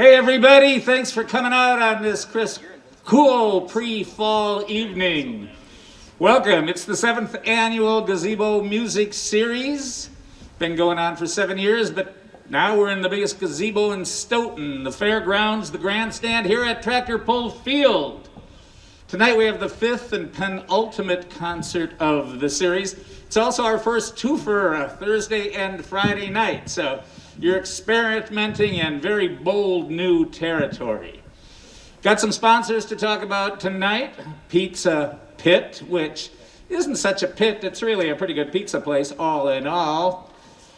Hey everybody, thanks for coming out on this crisp, cool pre-fall evening. Welcome, it's the 7th annual Gazebo Musikk series. Been going on for 7 years, but now we're in the biggest gazebo in Stoughton, the fairgrounds, the grandstand here at Tractor Pull Field. Tonight we have the 5th and penultimate concert of the series. It's also our first twofer, Thursday and Friday night, so you're experimenting in very bold new territory. Got some sponsors to talk about tonight. Pizza Pit, which isn't such a pit, it's really a pretty good pizza place all in all.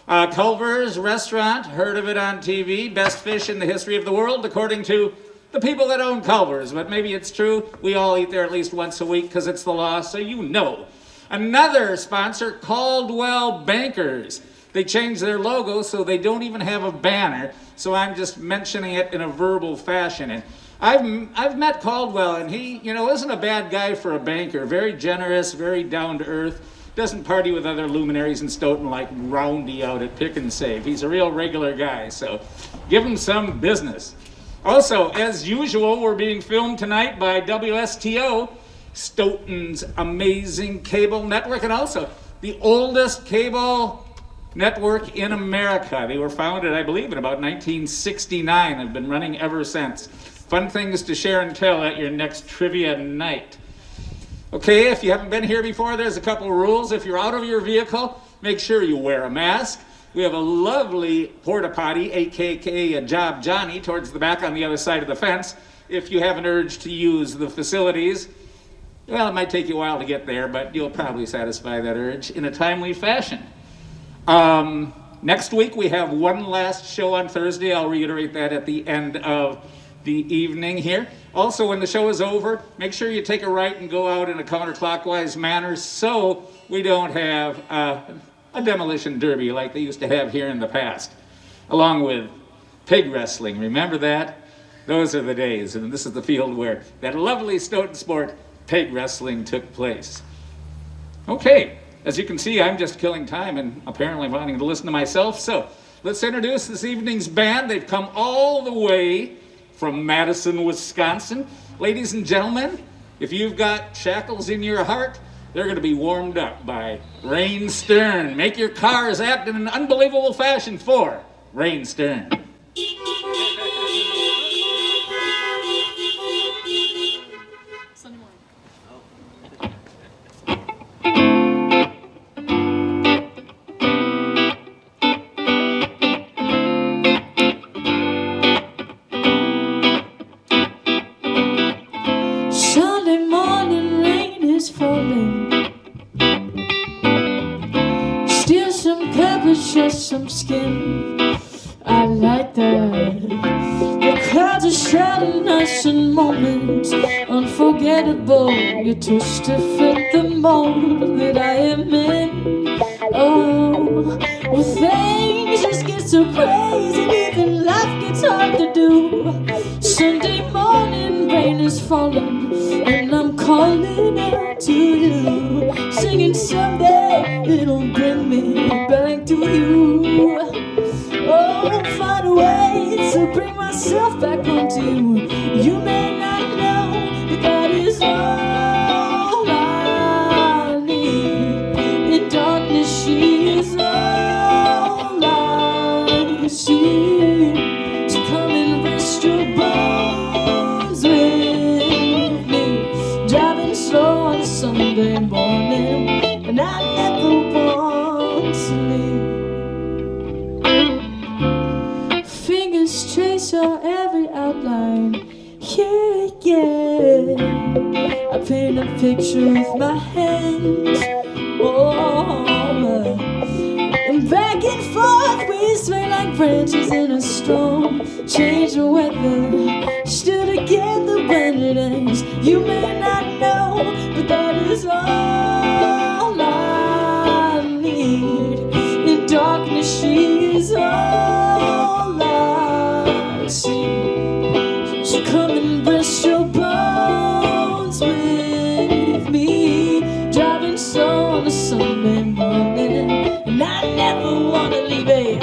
Culver's Restaurant, heard of it on TV, best fish in the history of the world according to the people that own Culver's, but maybe it's true. We all eat there at least once a week because it's the law, so you know. Another sponsor, Caldwell Bankers. They changed their logo so they don't even have a banner, so I'm just mentioning it in a verbal fashion. And I've met Caldwell, and he, isn't a bad guy for a banker. Very generous, very down to earth. Doesn't party with other luminaries in Stoughton like Roundy out at Pick and Save. He's a real regular guy, so give him some business. Also, as usual, we're being filmed tonight by WSTO, Stoughton's amazing cable network, and also the oldest cable network in America. They were founded, I believe, in about 1969 and have been running ever since. Fun things to share and tell at your next trivia night. Okay, if you haven't been here before, there's a couple of rules. If you're out of your vehicle, make sure you wear a mask. We have a lovely porta potty, aka a Job Johnny, towards the back on the other side of the fence. If you have an urge to use the facilities, well, it might take you a while to get there, but you'll probably satisfy that urge in a timely fashion. Next week we have one last show on Thursday. I'll reiterate that at the end of the evening here. Also, when the show is over, make sure you take a right and go out in a counterclockwise manner so we don't have a demolition derby like they used to have here in the past, along with pig wrestling. Remember that? Those are the days, and this is the field where that lovely Stoughton sport, pig wrestling, took place. Okay. As you can see, I'm just killing time and apparently wanting to listen to myself. So let's introduce this evening's band. They've come all the way from Madison, Wisconsin. Ladies and gentlemen, if you've got shackles in your heart, they're going to be warmed up by Raine Stern. Make your cars act in an unbelievable fashion for Raine Stern. Just some skin, I like that. The clouds are shrouding us in moments unforgettable. You're too stiff fit the mold that I am in. Oh, well things just get so crazy, even life gets hard to do. Sunday morning rain is falling and I'm calling out to you, singing someday it'll bring me back to you. Oh, find a way to bring myself back home to you. You may not know, but that is all I need. In darkness she is all I see. So come and rest your bones with me, driving slow on a Sunday morning, and I never want to leave. Fingers trace your every outline, yeah, yeah. I paint a picture with my hands, oh, and back and forth we sway like branches in a storm. Change the weather, still together when it ends. You may not know, but that is all I need. In darkness she is all I see. So come and rest your bones with me, driving slow on a Sunday morning, and I never wanna leave it.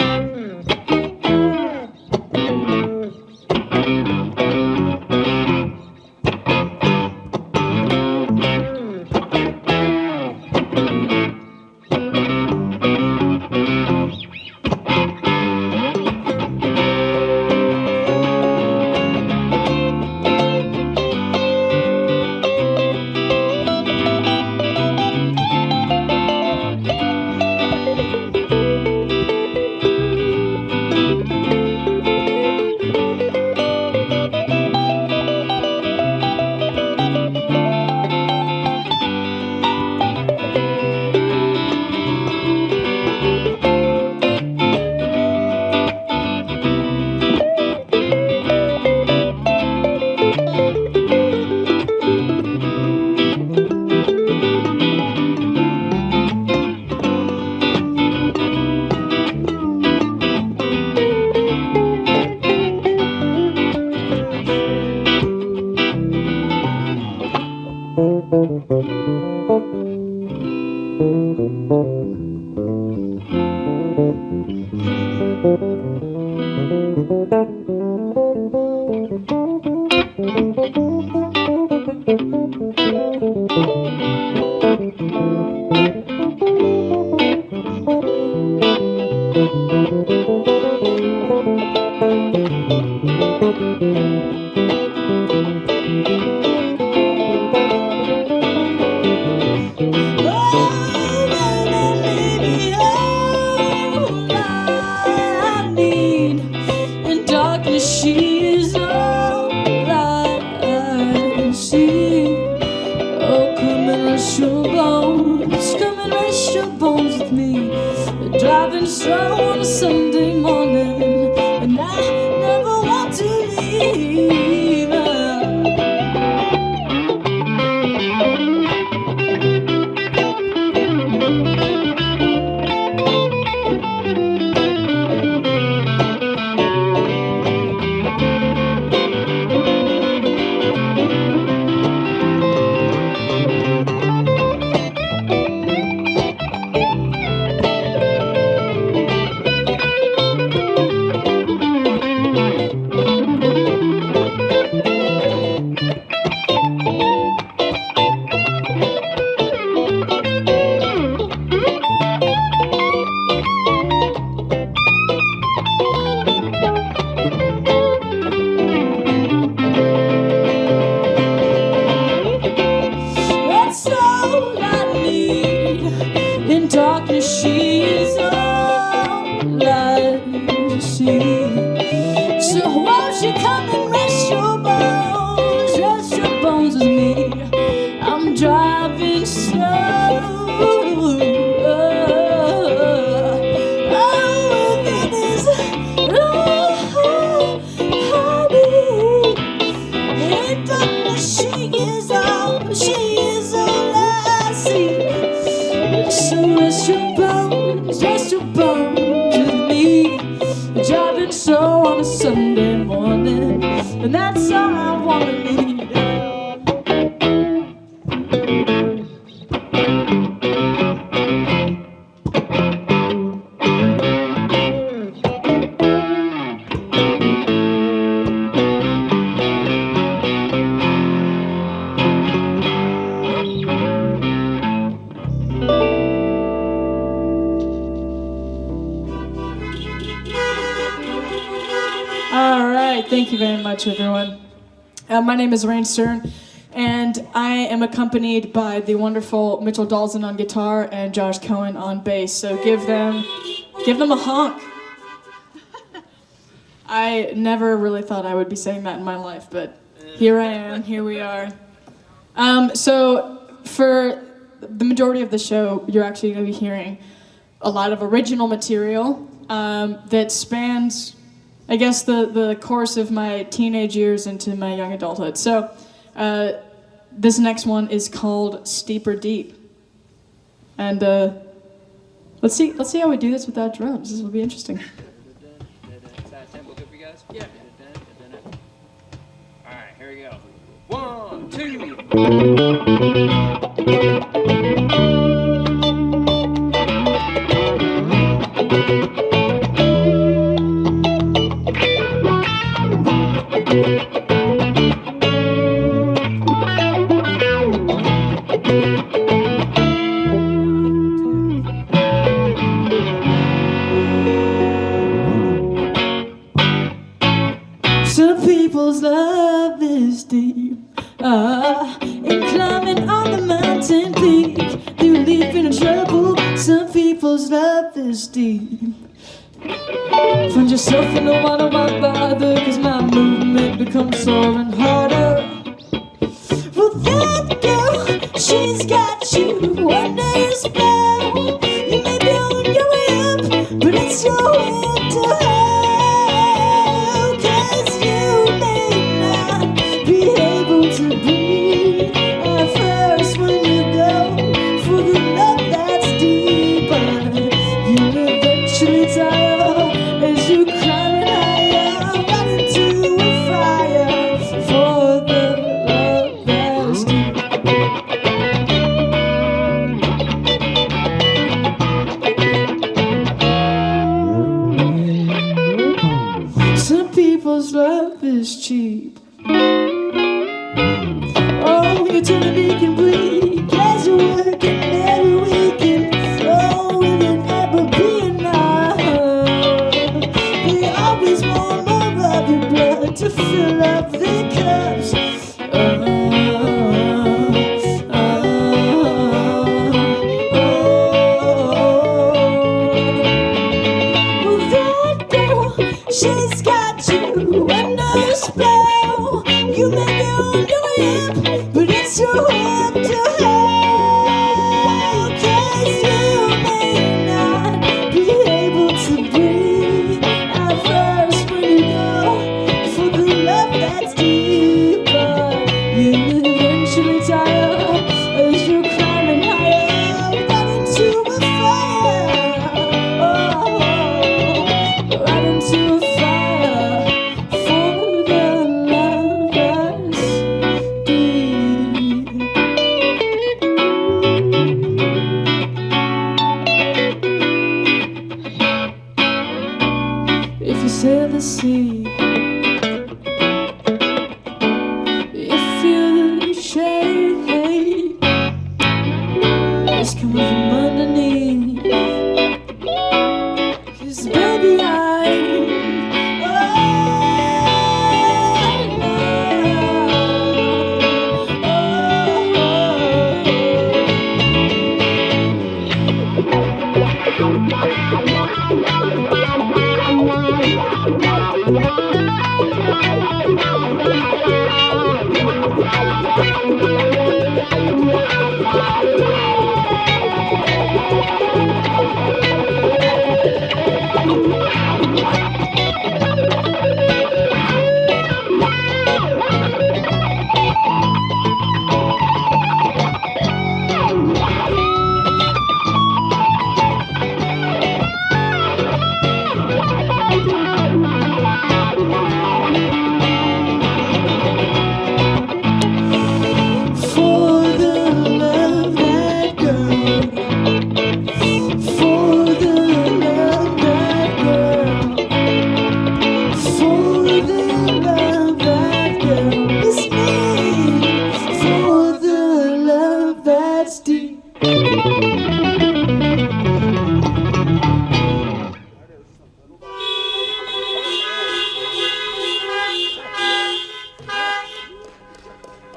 Thank you very much, everyone. My name is Raine Stern, and I am accompanied by the wonderful Mitchell Dalton on guitar and Josh Cohen on bass. So give them a honk. I never really thought I would be saying that in my life, but here I am. Here we are. So for the majority of the show, you're actually going to be hearing a lot of original material that spans, I guess, the course of my teenage years into my young adulthood. So this next one is called Steeper Deep. And let's see how we do this without drums. This will be interesting. Is that tempo good for you guys? Yeah. All right, here we go. 1, 2. Some people's love is deep, and climbing on the mountain peak, they relief in trouble. Some people's love is deep. Find yourself in the water, why bother? Cause my movement becomes harder and harder. Well, that girl, she's got you under her spell. You may be on your way up, but it's your way to hell. Cause you may not be able to breathe at first when you go for the love that's deeper. You eventually tire as you climb higher, right into a fire for the love that's deep. Some people's love is cheap. Oh, eternity can bleed as you're working every weekend. Oh, with it ever be enough. They always want more of your blood to fill up their cups. Well, that girl, she's got you under her spell. You may be on your way up, but it's your way up to hell. Cause you may not be able to breathe at first when you go for the love that's deeper. You eventually tire as you're climbing higher, right into a fire. Oh, right into a fire for the love that's deep. If you sail the sea, you feel the shade. It's coming from underneath. Cause baby,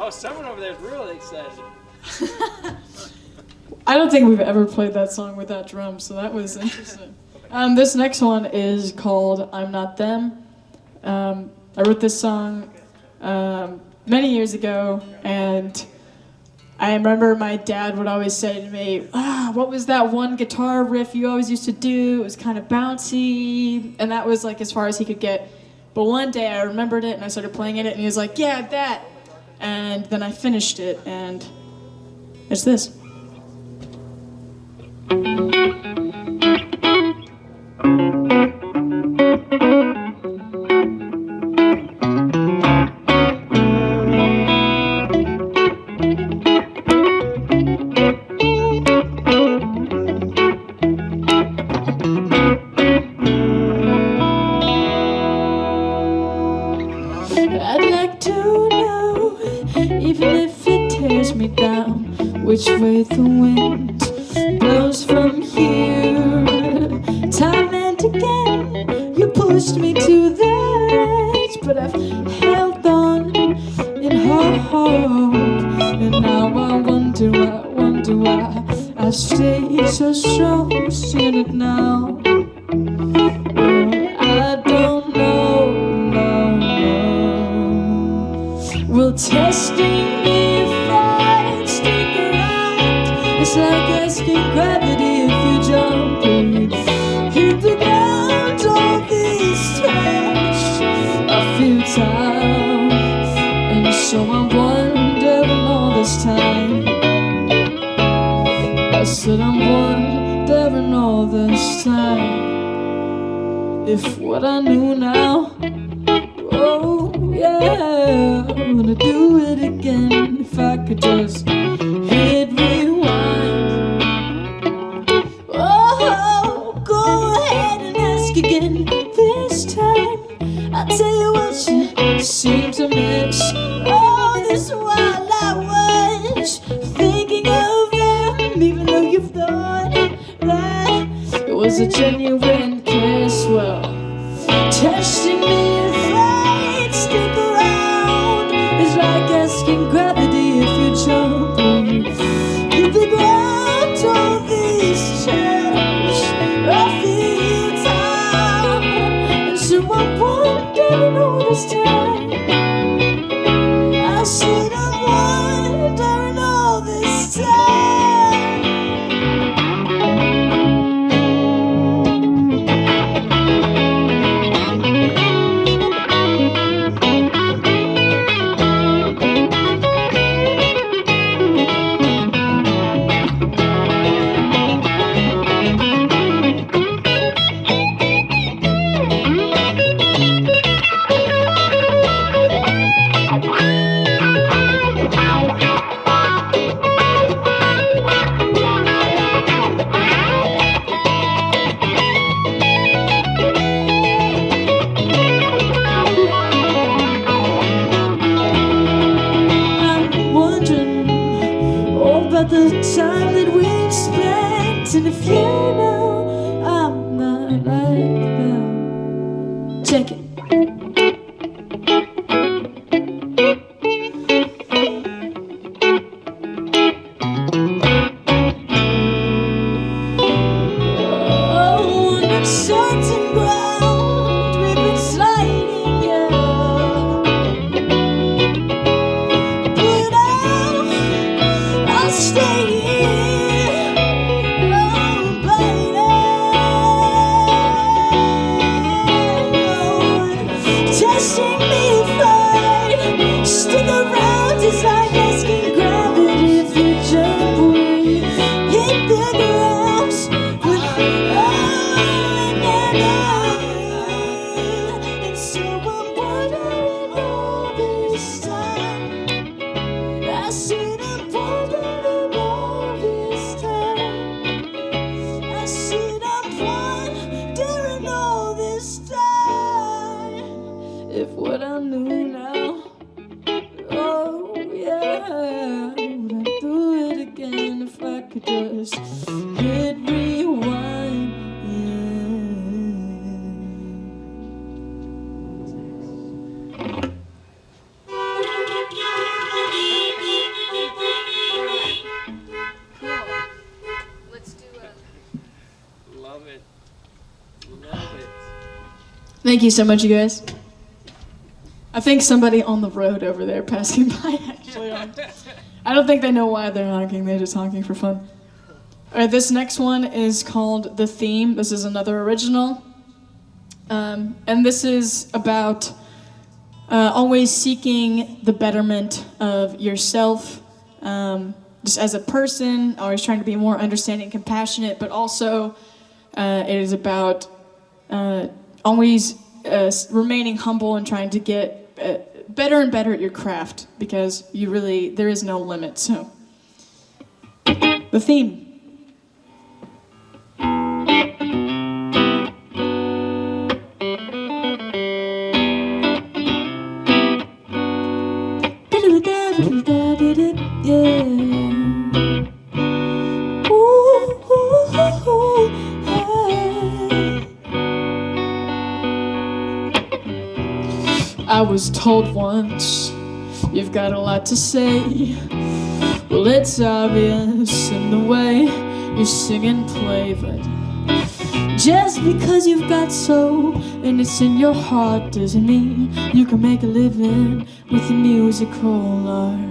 Oh, someone over there is really excited. I don't think we've ever played that song without drums, so that was interesting. This next one is called I'm Not Them. I wrote this song many years ago, and I remember my dad would always say to me, what was that one guitar riff you always used to do? It was kind of bouncy, and that was like as far as he could get. But one day I remembered it, and I started playing it, and he was like, yeah, that. And then I finished it, and it's this. I'd like to know, even if it tears me down, which way the wind blows from here. Time and again, you pushed me to the edge, but I've held on in hope. And now I wonder why I stay so strong, seeing it now. I don't know, will testing me if I stick around. It's like asking gravity if you jump and hit the ground. All these times I feel tired, and so I'm wondering all this time. I said I'm wondering all this time if what I knew now. Oh yeah, I'm gonna do it again if I could just hit rewind. Oh, go ahead and ask again this time. I'll tell you what you seem to miss. Oh, this while I was thinking of them, even though you thought that it was a genuine kiss. Well, testing me if I'd stick around is like asking gravity if you jump and hit the ground. All these chairs I feel tired, and so I'm wondering all this time. I said I'm wondering all this time. The time that we've spent, and if you know I'm not like them. Check it. Oh, on uncertain ground we've been sliding, yeah. But I'll stay here, oh baby. Testing me if I stick around is like asking gravity if you jump. We hit the ground with and so I'm wondering all this time. I said I'm wondering all this time. I said I'm wondering all this time if what I knew now. Oh yeah, would I do it again if I could just hit rewind? Let's do it. Love it. Love it. Thank you so much, you guys. I think somebody on the road over there passing by actually honked. I don't think they know why they're honking, they're just honking for fun. Alright, this next one is called The Theme. This is another original. And this is about always seeking the betterment of yourself, just as a person, always trying to be more understanding and compassionate, but also it is about always remaining humble and trying to get better and better at your craft, because there is no limit. So, The Theme. I was told once, you've got a lot to say. Well, it's obvious in the way you sing and play, but just because you've got soul and it's in your heart doesn't mean you can make a living with the musical art.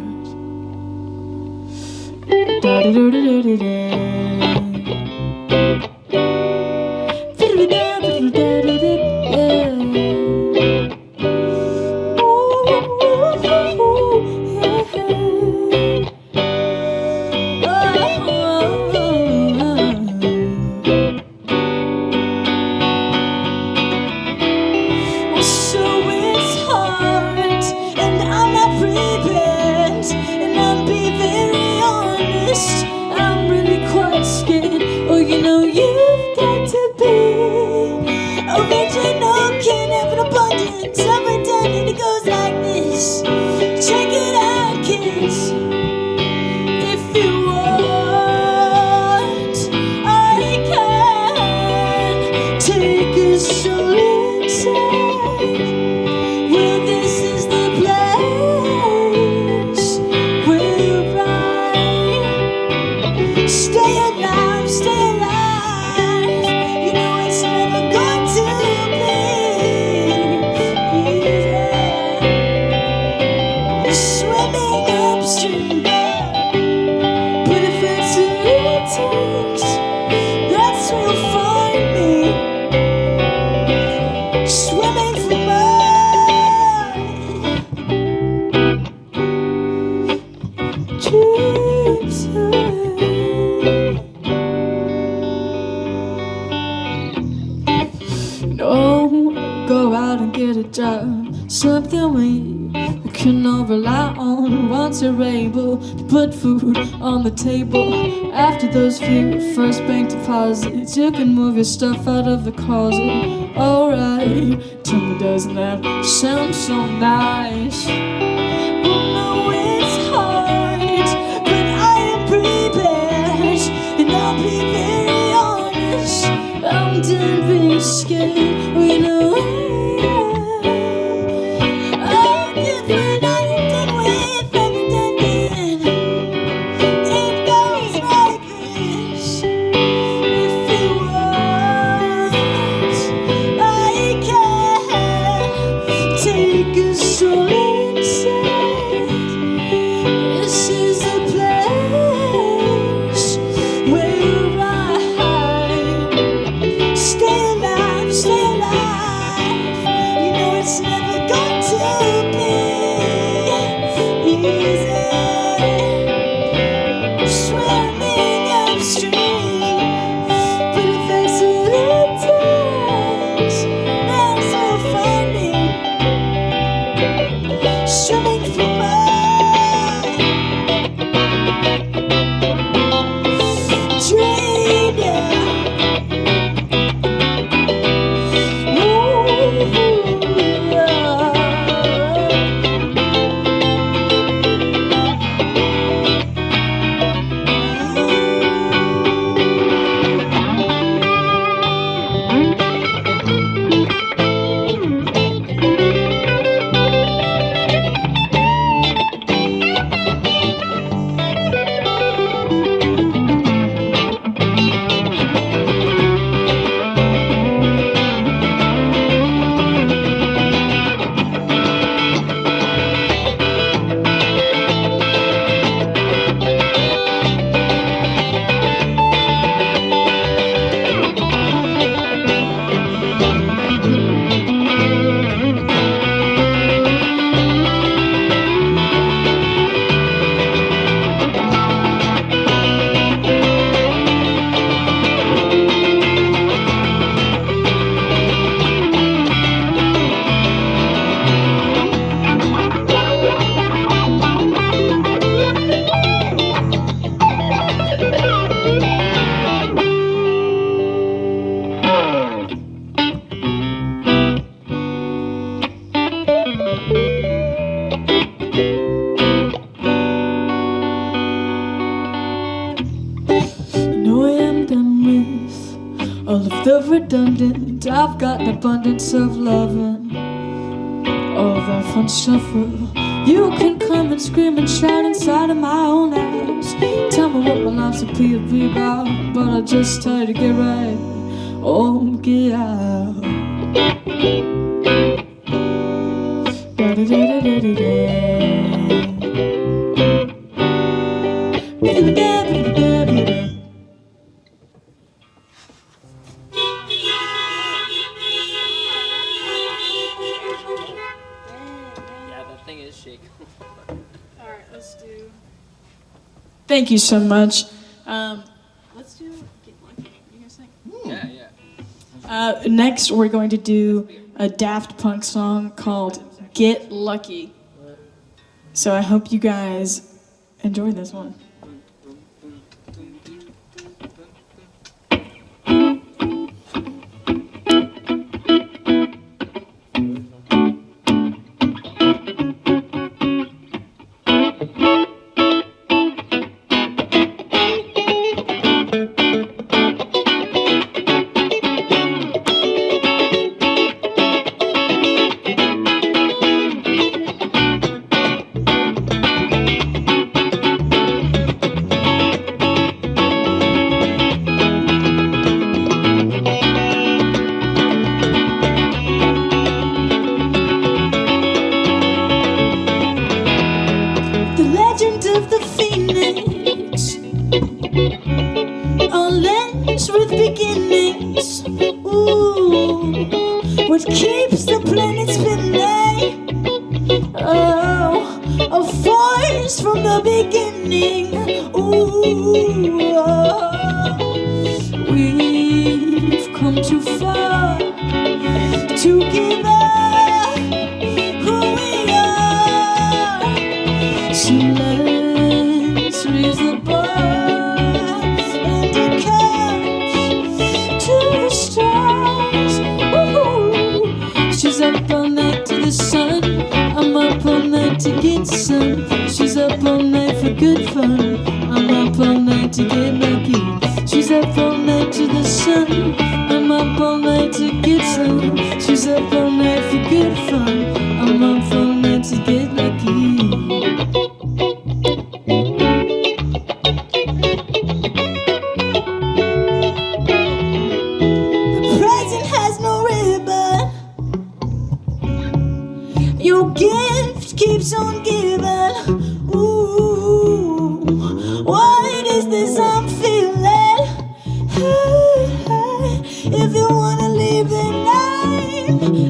Something we can all rely on once you're able to put food on the table. After those few first bank deposits, you can move your stuff out of the closet. Alright, tell me, doesn't that sound so nice? Well, no, it's hard, but I am prepared, and I'll be very honest. I'm done being scared, well, you know. Redundant, I've got an abundance of loving. All the off and suffer. You can come and scream and shout inside of my own house. Tell me what my life's a P.O.V. about, but I just try to get right. Oh, get out. Alright, let's do. Thank you so much. Let's do Get Lucky. You guys think? Yeah. Next, we're going to do a Daft Punk song called Get Lucky. So I hope you guys enjoy this one. With beginnings, ooh, what keeps the planet spinning? Oh, a force from the beginning. Ooh, oh, we've come too far to give up who we are. So let's raise the bar. She's up all night to the sun. I'm up all night to get some. She's up all night for good fun. I'm up all night to get lucky. She's up all night to the sun. I'm up all night to get some. She's up all night for good fun. I'm up all night to get lucky. Your gift keeps on giving. Ooh, what is this I'm feeling? If you wanna leave, then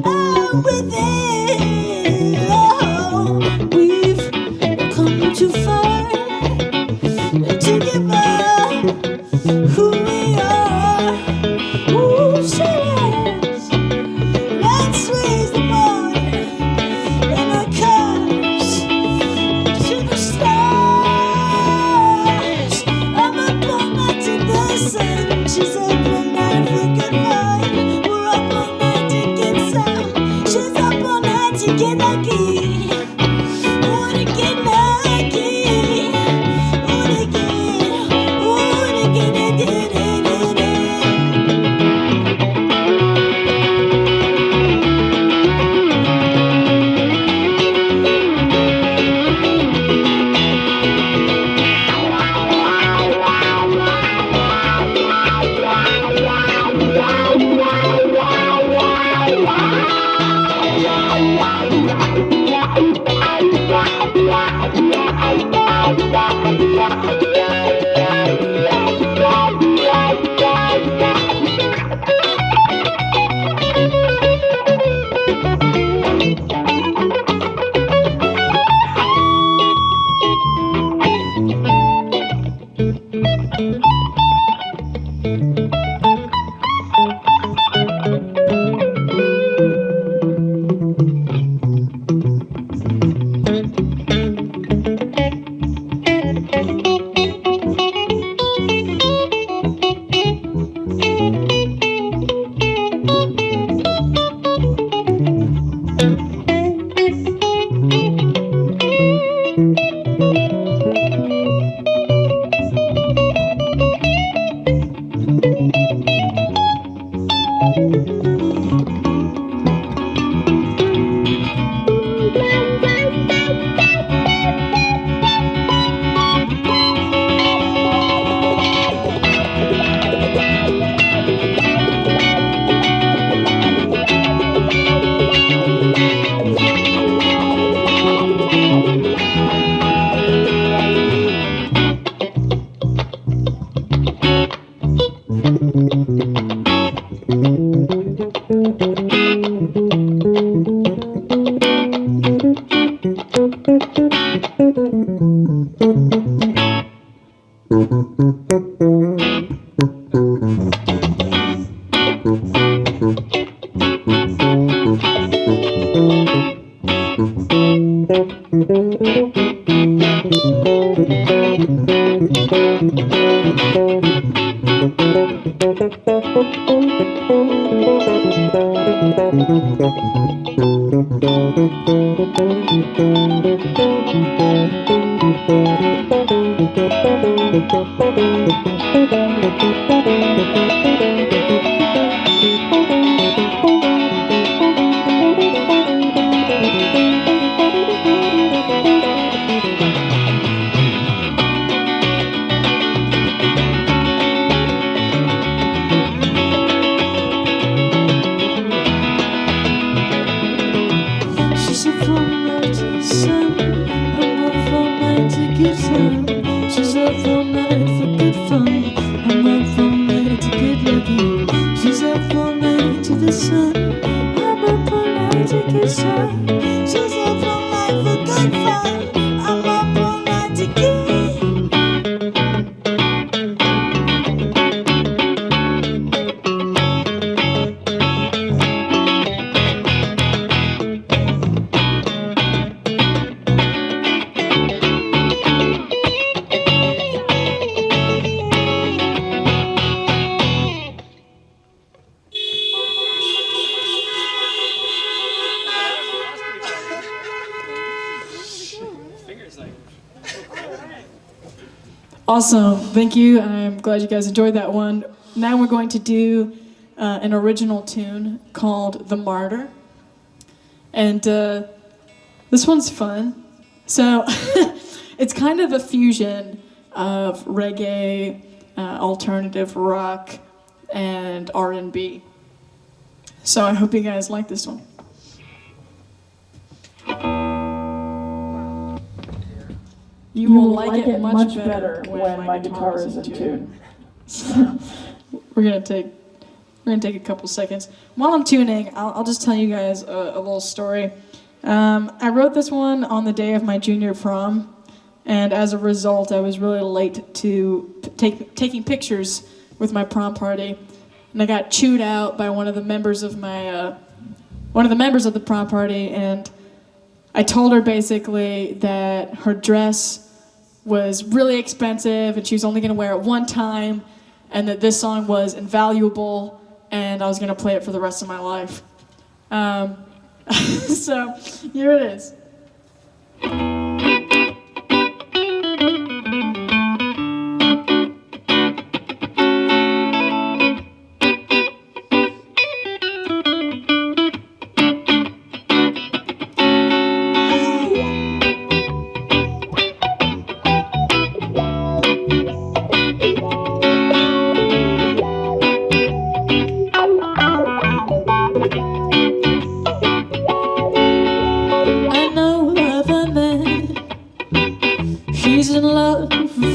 I'm with it. Oh, we've come too far to give up who we are. Ooh, so let's raise the bar. She's up all night for good fun. We're up all night to get some. She's up all night to get lucky. Wanna get lucky. Wanna get it. She's up all night to the sun. I'm up all night to get some. She's up all night for good fun. I'm up all night to get lucky. She's up all night to the sun. I'm up all night to get some. She's up all night for good fun. I'm up all night to get. Awesome, thank you. I'm glad you guys enjoyed that one. Now we're going to do an original tune called The Martyr. And this one's fun. So it's kind of a fusion of reggae, alternative rock, and R&B. So I hope you guys like this one. You will like it much better when my guitar is in tune. So we're gonna take a couple seconds. While I'm tuning, I'll just tell you guys a little story. I wrote this one on the day of my junior prom, and as a result, I was really late to taking pictures with my prom party, and I got chewed out by one of the members of the prom party, and I told her basically that her dress was really expensive and she was only going to wear it one time, and that this song was invaluable and I was going to play it for the rest of my life. So here it is.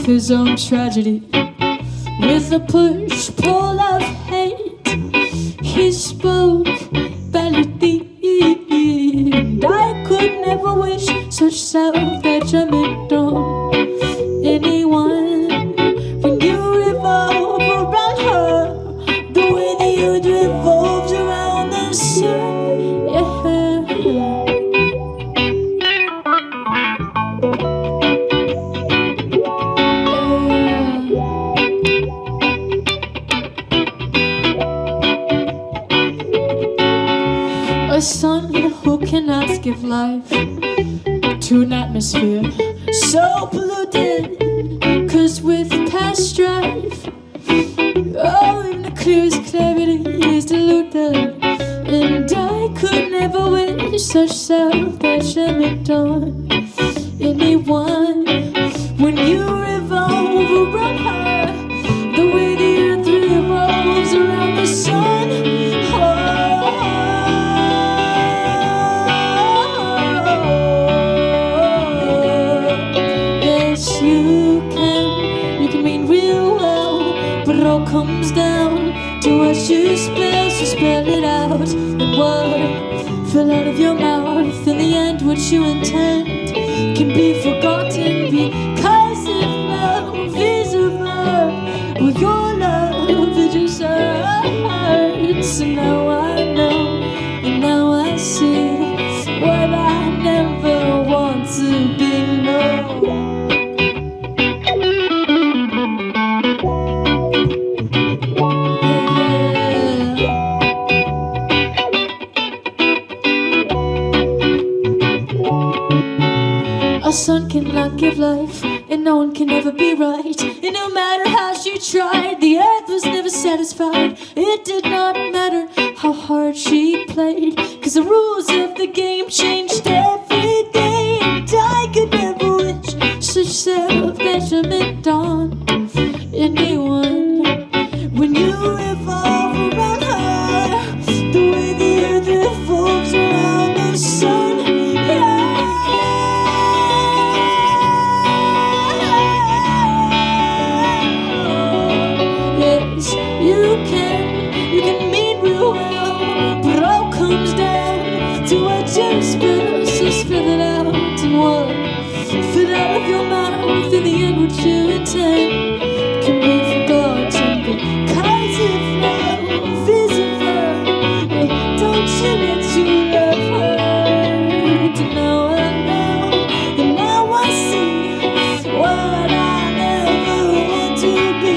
His own tragedy, with a push-pull of hate, he spoke badly, and I could never wish such self-detriment on anyone. When you revolve around her, the way the earth revolves around the sun, yeah. A sun who cannot give life to an atmosphere so polluted, 'cause with past strife, oh, even the clearest clarity is diluted, and I could never wish such self-detriment on anyone. When you revolve around her, the way the earth revolves around the sun, comes down to what you spell, so spell it out. And what fell out of your mouth, in the end what you intend can be forgotten, because if love is a verb, well, your love it just hurts. And now I know, and now I see what I never wanted to be known. A son cannot give life, and no one can ever be right. And no matter how she tried, the earth was never satisfied. It did not matter how hard she played, 'cause the rules of the game changed every day. And I could never wish such self-measurement on anyone. When you revolve around her, the way the earth revolves around the sun. You can mean real well, but it all comes down to what you spill. So spill it out and what fit out of your mouth. In the end, what you intend can be forgotten, because if love is a verb, don't you let your love hurt. And now I know, and now I see what I never want to be.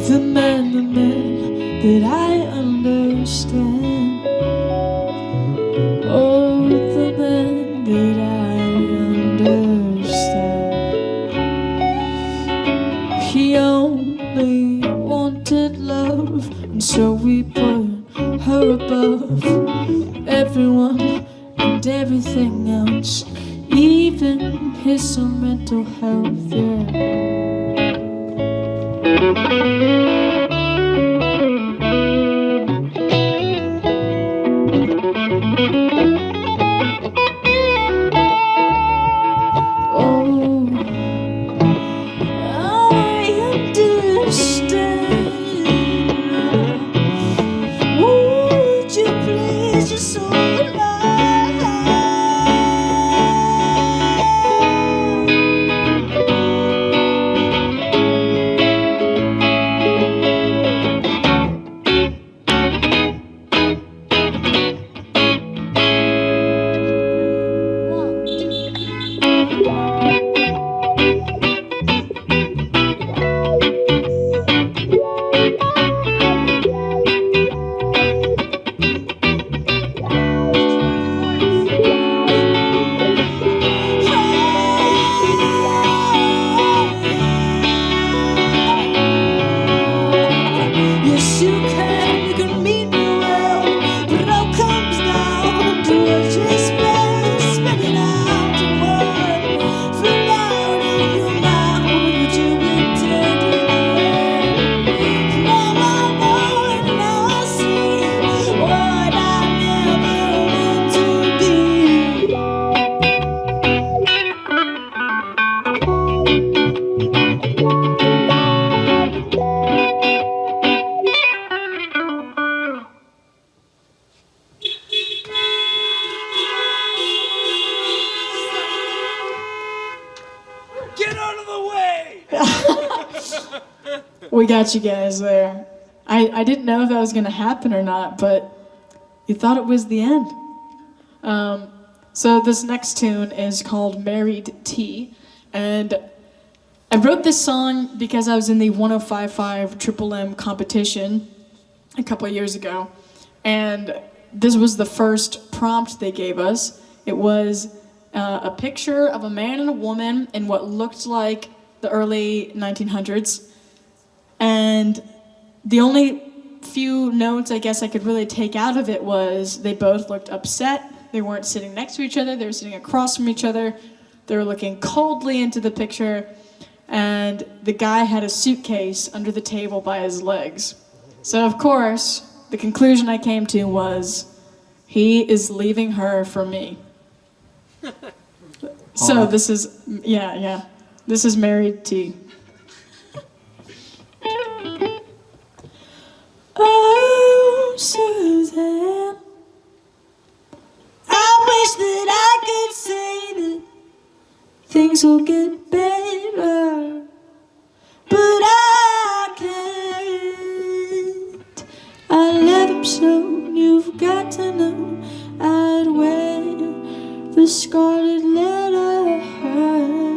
The man that I understand. Oh, the man that I understand. He only wanted love, and so we put her above everyone and everything else, even his own mental health, yeah. We got you guys there. I didn't know if that was going to happen or not, but you thought it was the end. So this next tune is called Married T, and I wrote this song because I was in the 105.5 Triple M competition a couple of years ago, and this was the first prompt they gave us. It was a picture of a man and a woman in what looked like the early 1900s, and the only few notes I guess I could really take out of it was they both looked upset. They weren't sitting next to each other, they were sitting across from each other. They were looking coldly into the picture, and the guy had a suitcase under the table by his legs. So, of course, the conclusion I came to was, he is leaving her for me. So this is, yeah. This is Married T. Oh, Suzanne, I wish that I could say that things will get better, but I can't. I love him so, you've got to know I'd wear the scarlet letter hurt.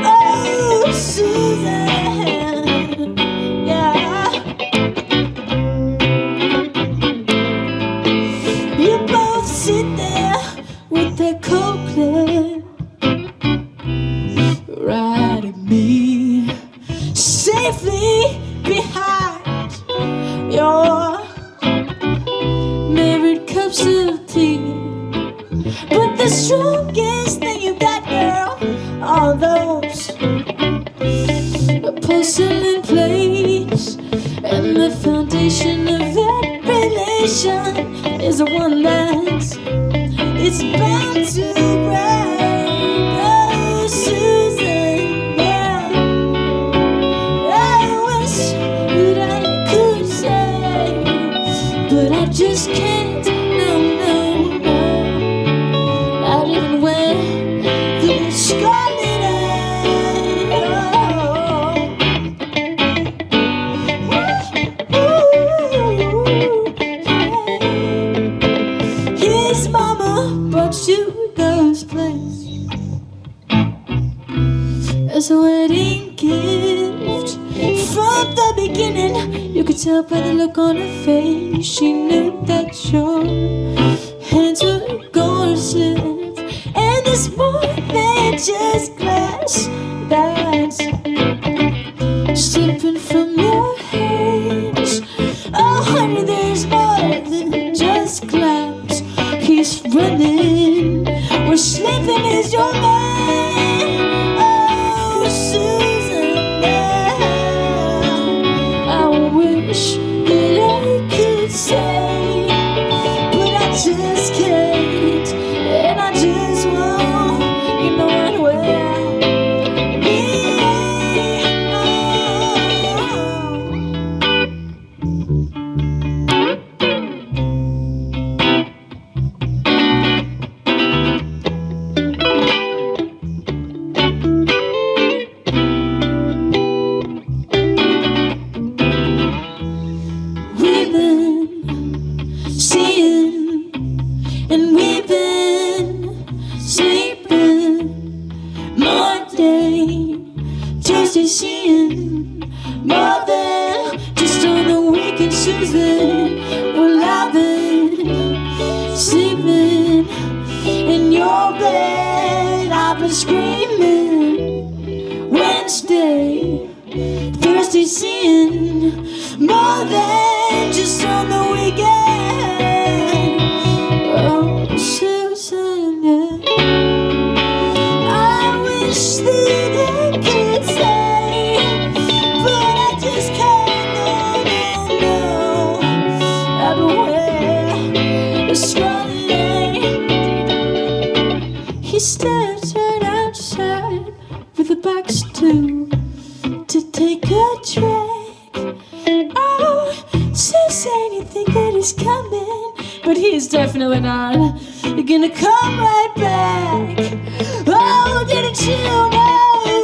Oh, Suzanne, yeah. You both sit there with that coat clear, right at me, safely behind your married cups of tea. But the strongest thing you got, girl, are those porcelain plates, and the foundation of that relation is the one that's it's bound to break. Oh, Susan, yeah, I wish that I could say, but I just can't. No, not even when the scarlet his mama brought you those plates as a wedding gift. From the beginning, you could tell by the look on her face, she knew that your hands were gonna slip, and there's more than just glass that's slipping from your hands. Oh, honey, there's more than just glass. He's running, where slipping is your man. Oh, Susan, yeah, I wish that I could say, but I just can't, and I just won't. You know what? Well, we've been seeing, and we've been sleeping Monday, Tuesday, seeing more than just on the weekend, Susan. Well, I've been sleeping in your bed, I've been screaming Wednesday, Thursday, seeing more than just on the weekend. Oh, Susan, yeah, I wish that I could say, but I just can't. No, I'd wear the scarlet. He steps right outside with a box to take a track. Oh, Susan, you think that he's coming, but he's definitely not. You're gonna come right back. Oh, didn't you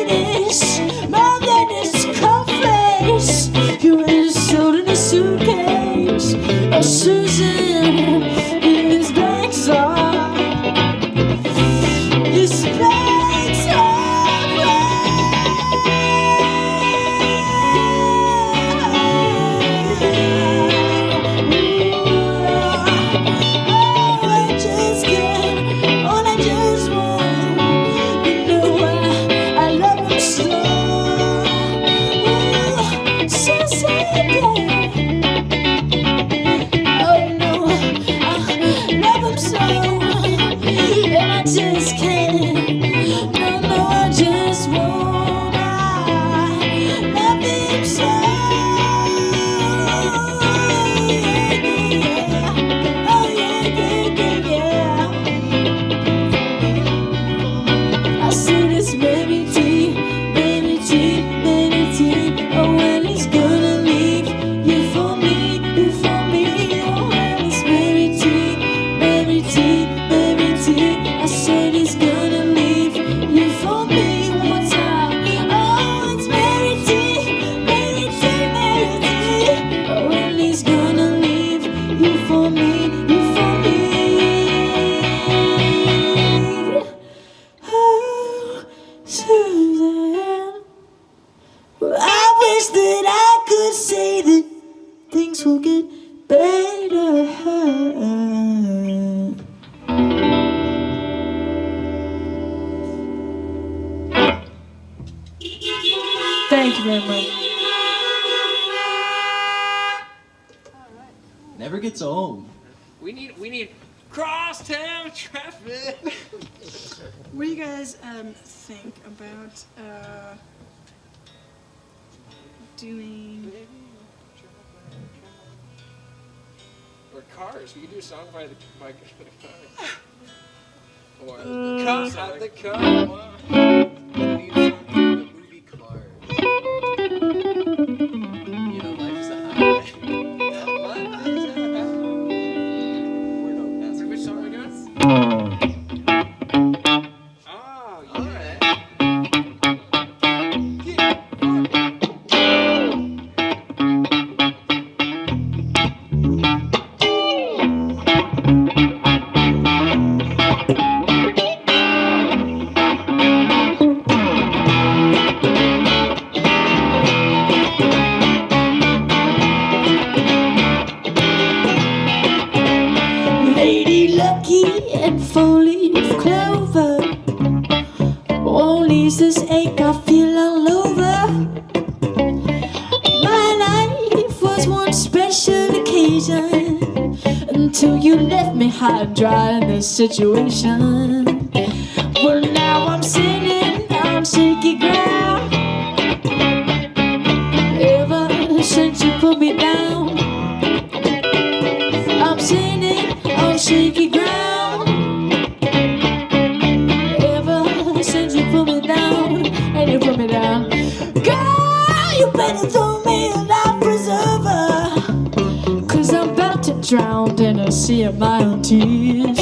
notice more than his cold face? He was sold in a suitcase. Oh, Susan, his bags are, his bags are. I better. Thank you very much. Never gets old. We need crosstown traffic. What do you guys think about doing? Or Cars. We could do a song by the Cars. Or the Cars. The Cars. We need a song from the movie Cars. You know, life is a highway. Life is a highway. We're no master. Which song are we doing? Oh, yeah. All right. Lady Lucky and four-leaf clover won't ease this ache I feel all over. My life was one special occasion until you left me high and dry in this situation. Well, now I'm sitting on shaky ground. Ever since you put me down, I'm sitting on shaky ground. Ever since you put me down, and you put me down, girl, you better throw me a life preserver, 'cause I'm about to drown in a sea of my own tears.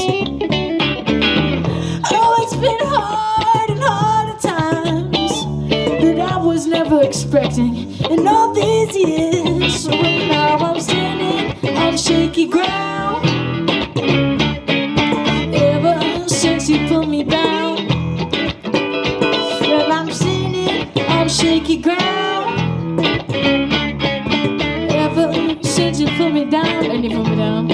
Oh, it's been hard and harder times that I was never expecting in all these years. So now I'm standing on shaky ground. Ever since you put me down, well, I'm standing on shaky ground. Ever since you put me down, and you put me down.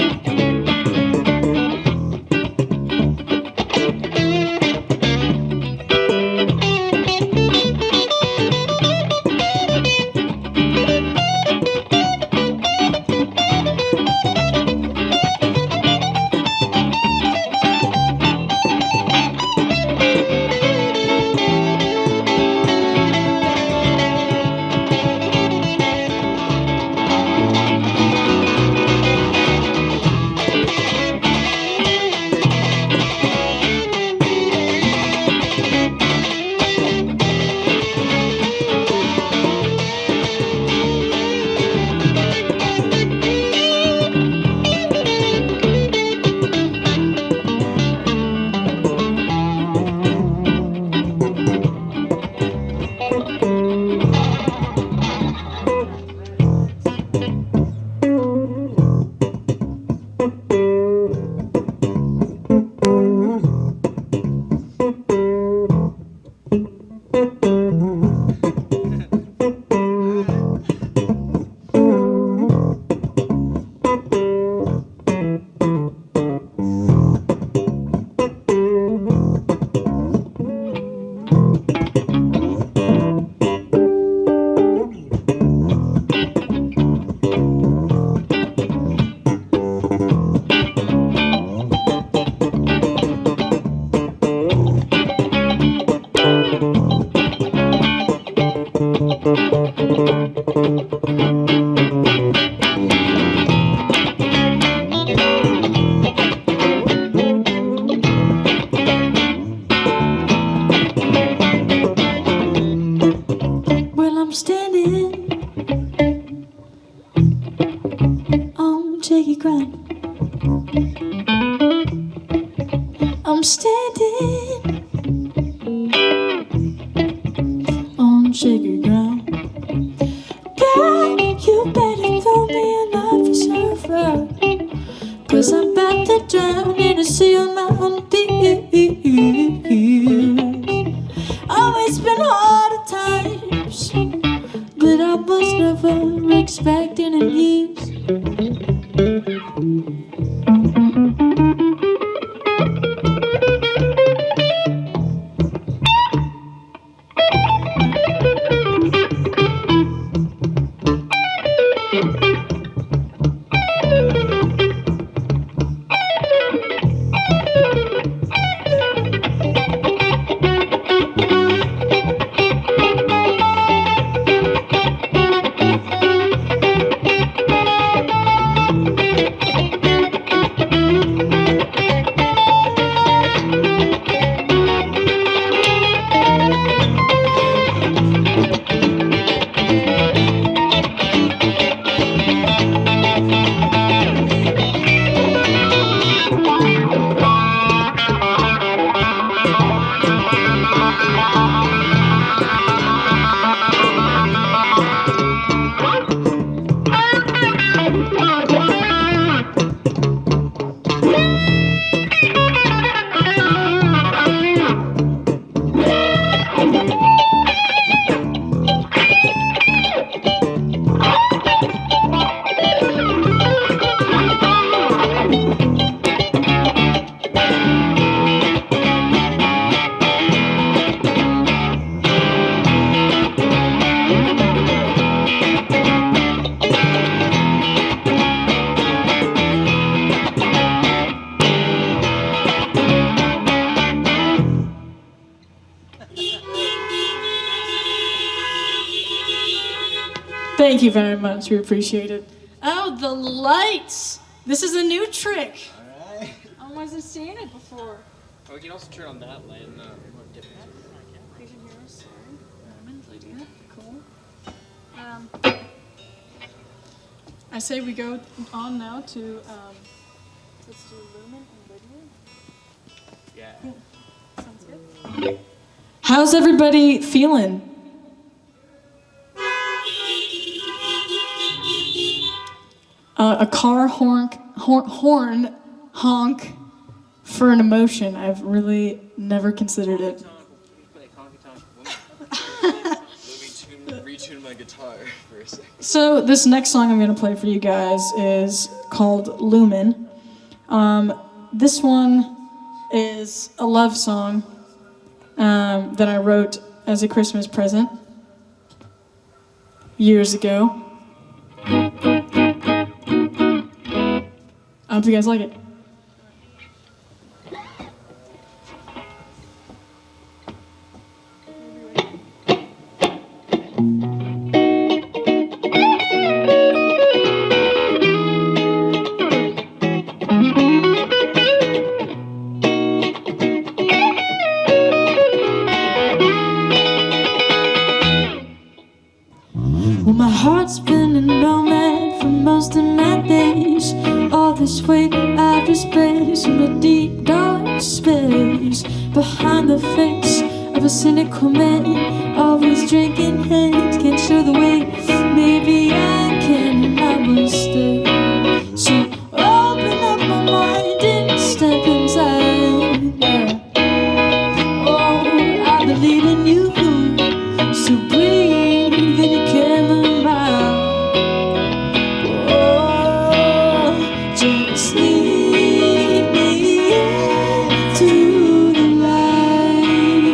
Well, I'm standing on shaky ground. I'm standing on shaky ground. Girl, you better throw me a life preserver, 'cause I'm about to drown in a sea of my own tears. Oh, it's been harder times that I was never expecting in years. you very much. We appreciate it. Oh, the lights! This is a new trick. All right. I wasn't seeing it before. Oh, we can also turn on that light and more different. You can hear us. Sorry. Cool. I say we go on now to let's do Lumen and Lydia. Yeah. Sounds good. How's everybody feeling? A car horn honk for an emotion. I've really never considered it. Let me retune my guitar for a second. So this next song I'm going to play for you guys is called Lumen. This one is a love song that I wrote as a Christmas present years ago. I hope you guys like it. Well, my heart's been a nomad for most of my days. All this weight out of space, in a deep dark space, behind the face of a cynical man, always drinking hate, can't show the way. Maybe I can and I will stay. So open up my mind and step inside. Yeah. Oh, I believe in you. So breathe in your chamomile. Oh, just lead me into the light.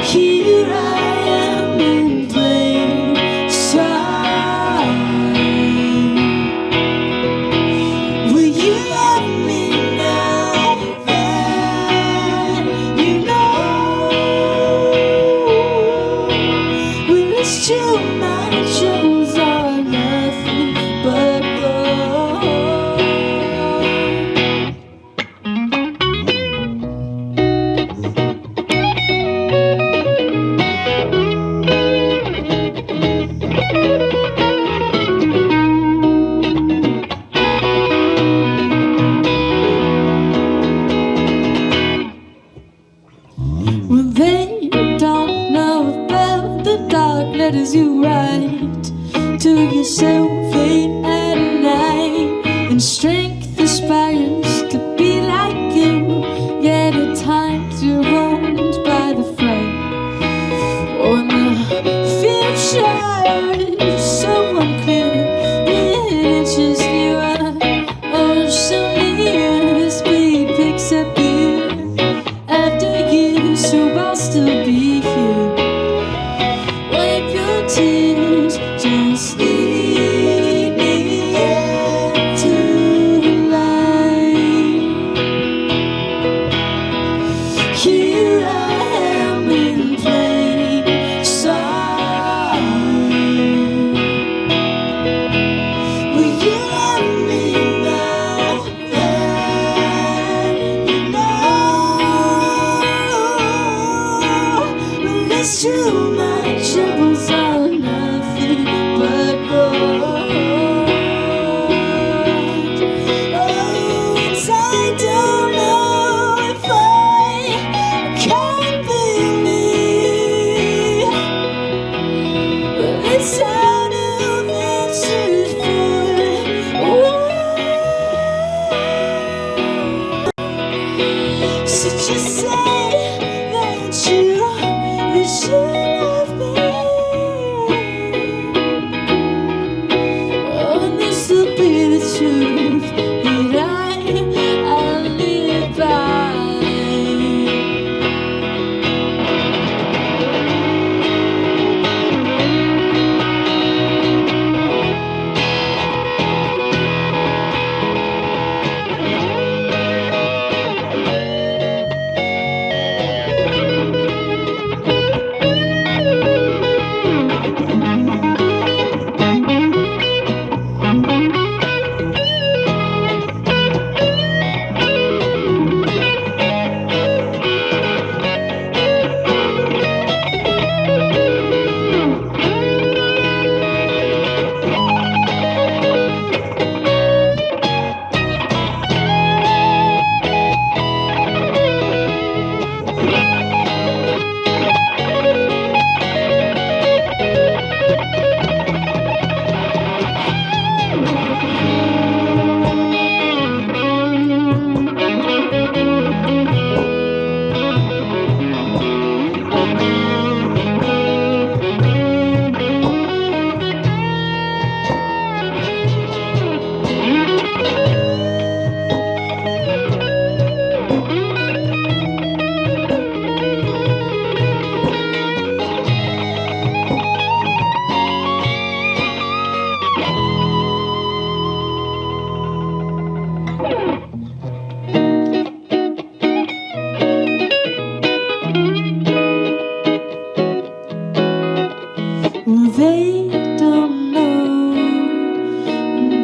Here I am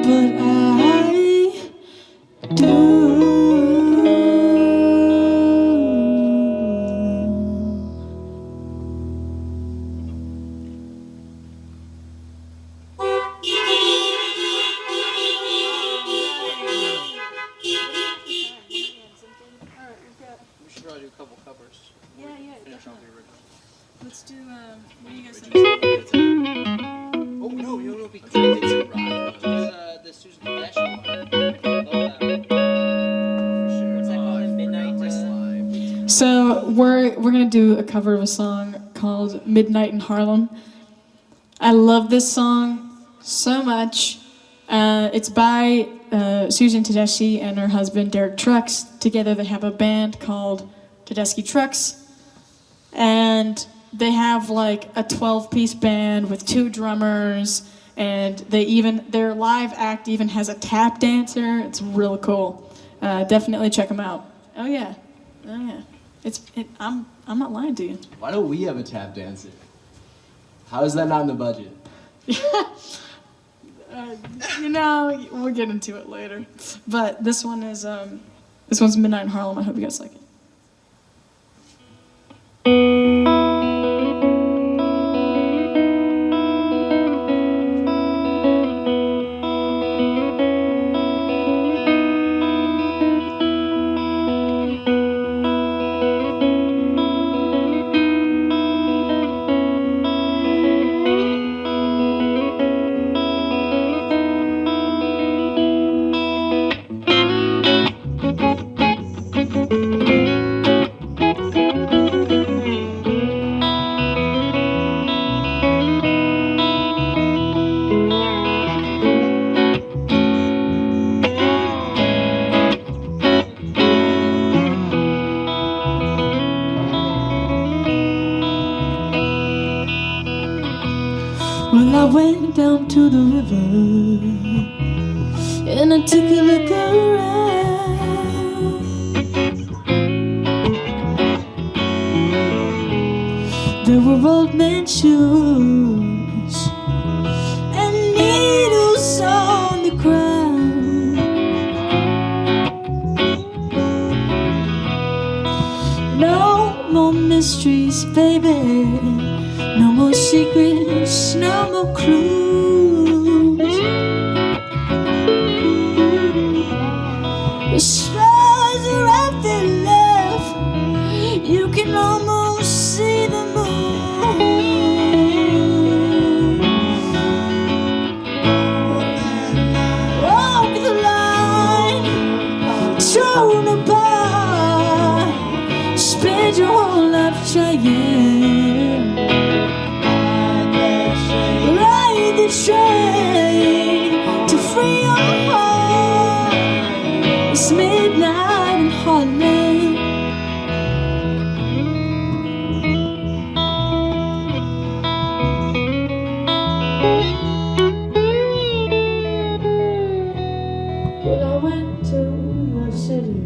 but I do. We should probably do a couple covers. Yeah, Finish off the original. Let's do, what do you guys think? Oh no, you know what we could do? It's a rock. The Susan Dash one. Love that one. For sure. What's that called? Midnight Slime. So we're gonna do a cover of a song called "Midnight in Harlem." I love this song so much. It's by Susan Tedeschi and her husband Derek Trucks. Together they have a band called Tedeschi Trucks, and they have like a 12-piece band with 2 drummers, and their live act even has a tap dancer. It's really cool. Definitely check them out. Oh yeah. I'm not lying to you. Why don't we have a tap dancer? How is that not in the budget? We'll get into it later. But this one's Midnight in Harlem. I hope you guys like it. Well, I went down to the river and I took a look around. There were old men's shoes and needles on the ground. No more mysteries, baby. No more secrets, no more clues. The stars are out there, love. You can almost see the moon. Walk the line, torn apart. Spend your whole life trying. Ride the train to free your heart. It's midnight in Harlem. When I went to your city,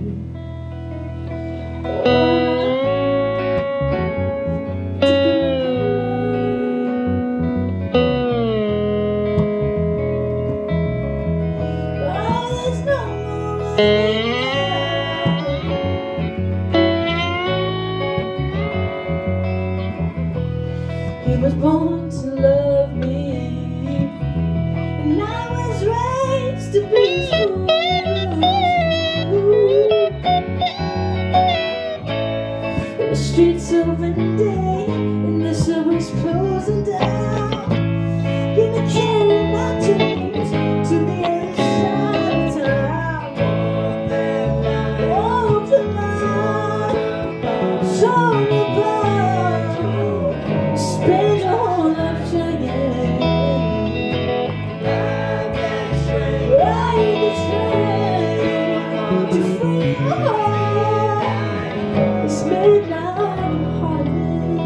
he was born to love me, and I was raised to be his fool. The streets open day, and the subway's closing down. Gonna carry my dreams to the other side of town. Walk the line, torn apart. Spend your whole life trying. Ride the train to free your heart. It's midnight in Harlem.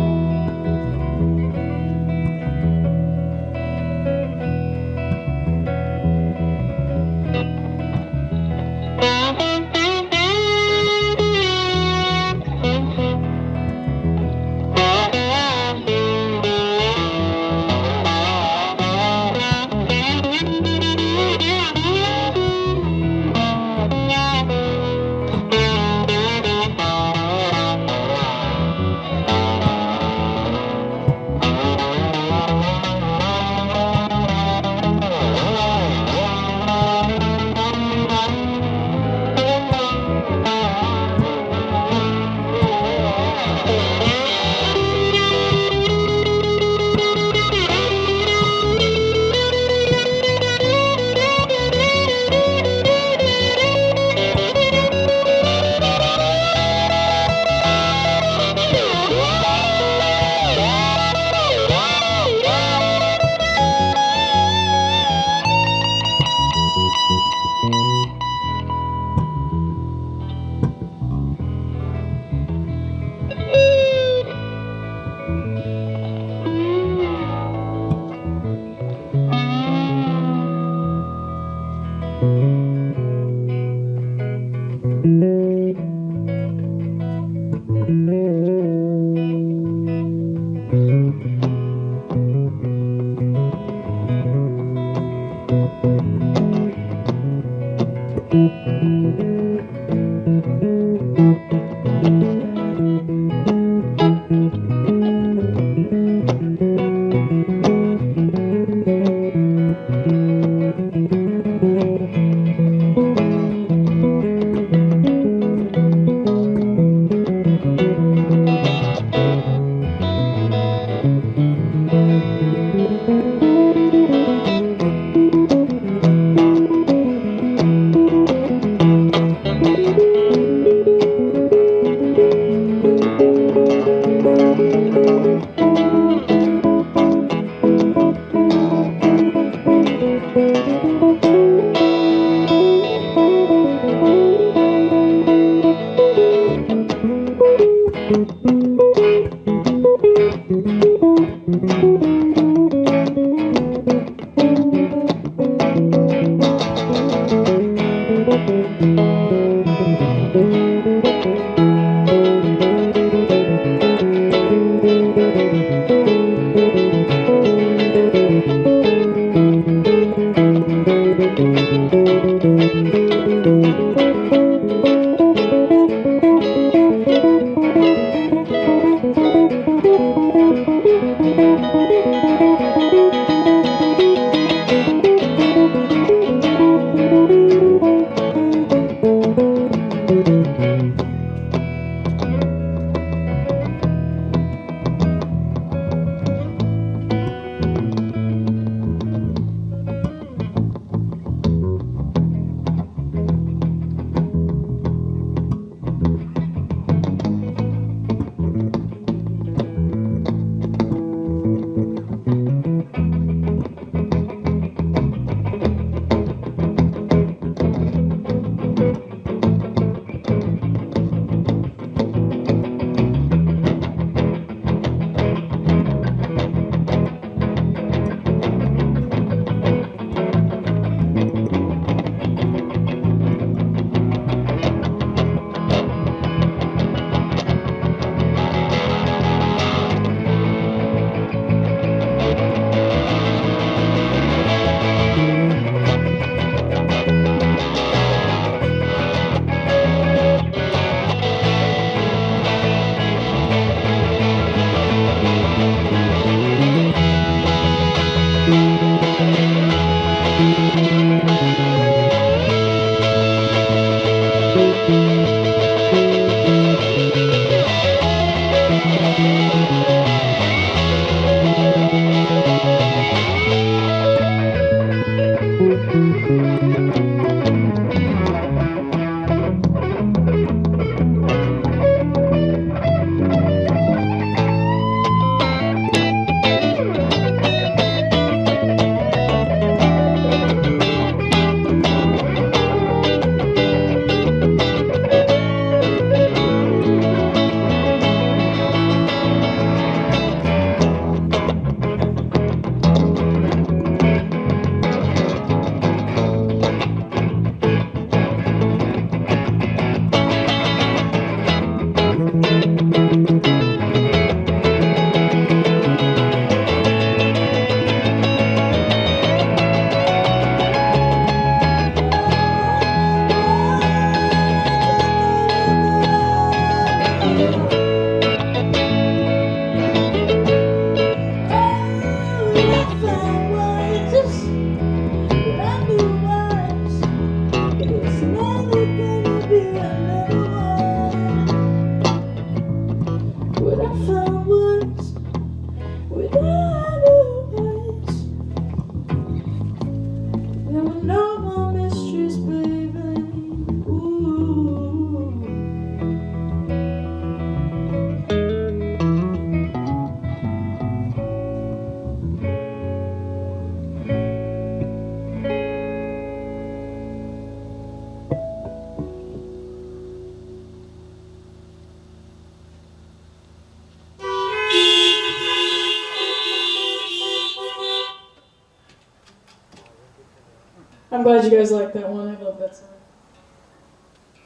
glad you guys like that one. I love that song.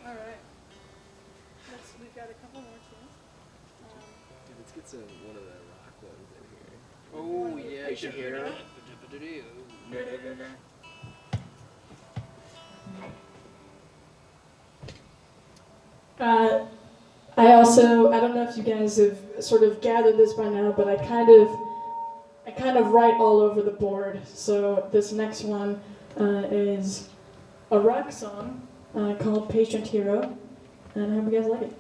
All right. We've got a couple more tunes. Let's get one of the rock ones in here. Oh, yeah, you should hear it. I don't know if you guys have sort of gathered this by now, but I kind of write all over the board. So this next one is a rock song called Patient Hero, and I hope you guys like it.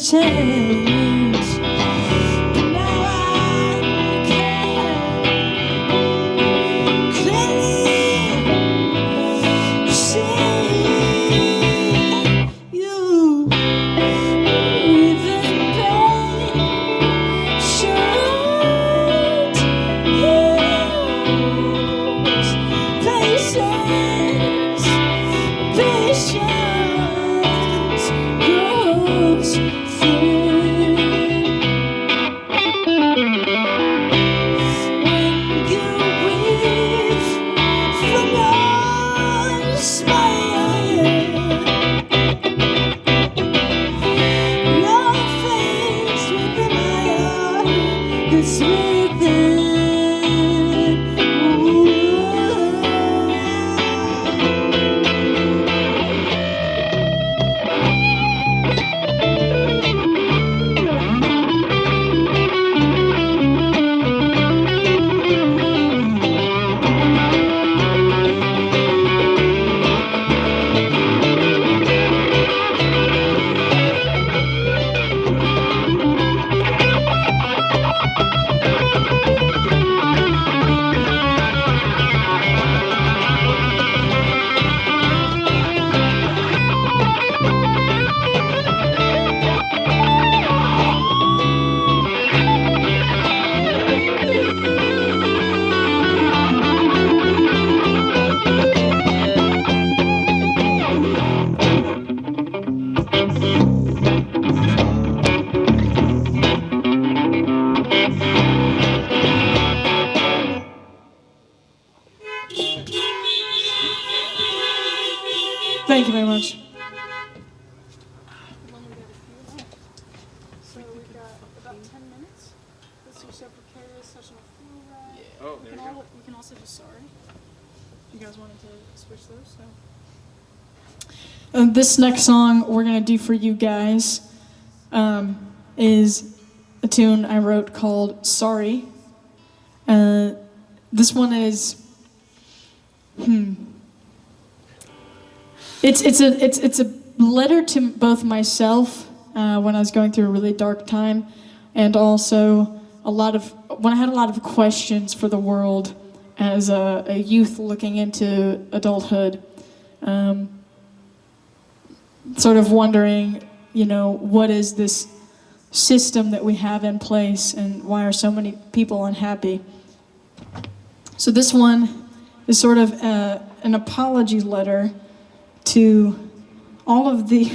chance. But now I can clearly see you even patient heals, patience, patience grows thin. is within. Thank you very much. So we've got about 10 minutes. Let's do so precarious, such a full ride. Oh, there we go. We can also do sorry. If you guys wanted to switch those, so. This next song we're gonna do for you guys is a tune I wrote called "Sorry." This one is, It's a letter to both myself when I was going through a really dark time, and also when I had a lot of questions for the world as a youth looking into adulthood, sort of wondering, what is this system that we have in place, and why are so many people unhappy? So this one is sort of an apology letter to all of the,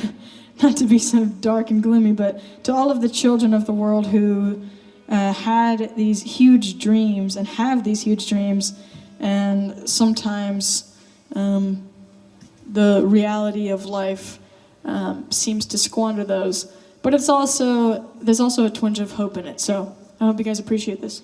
not to be so dark and gloomy, but to all of the children of the world who had these huge dreams and have these huge dreams, and sometimes the reality of life seems to squander those. But there's also a twinge of hope in it. So I hope you guys appreciate this.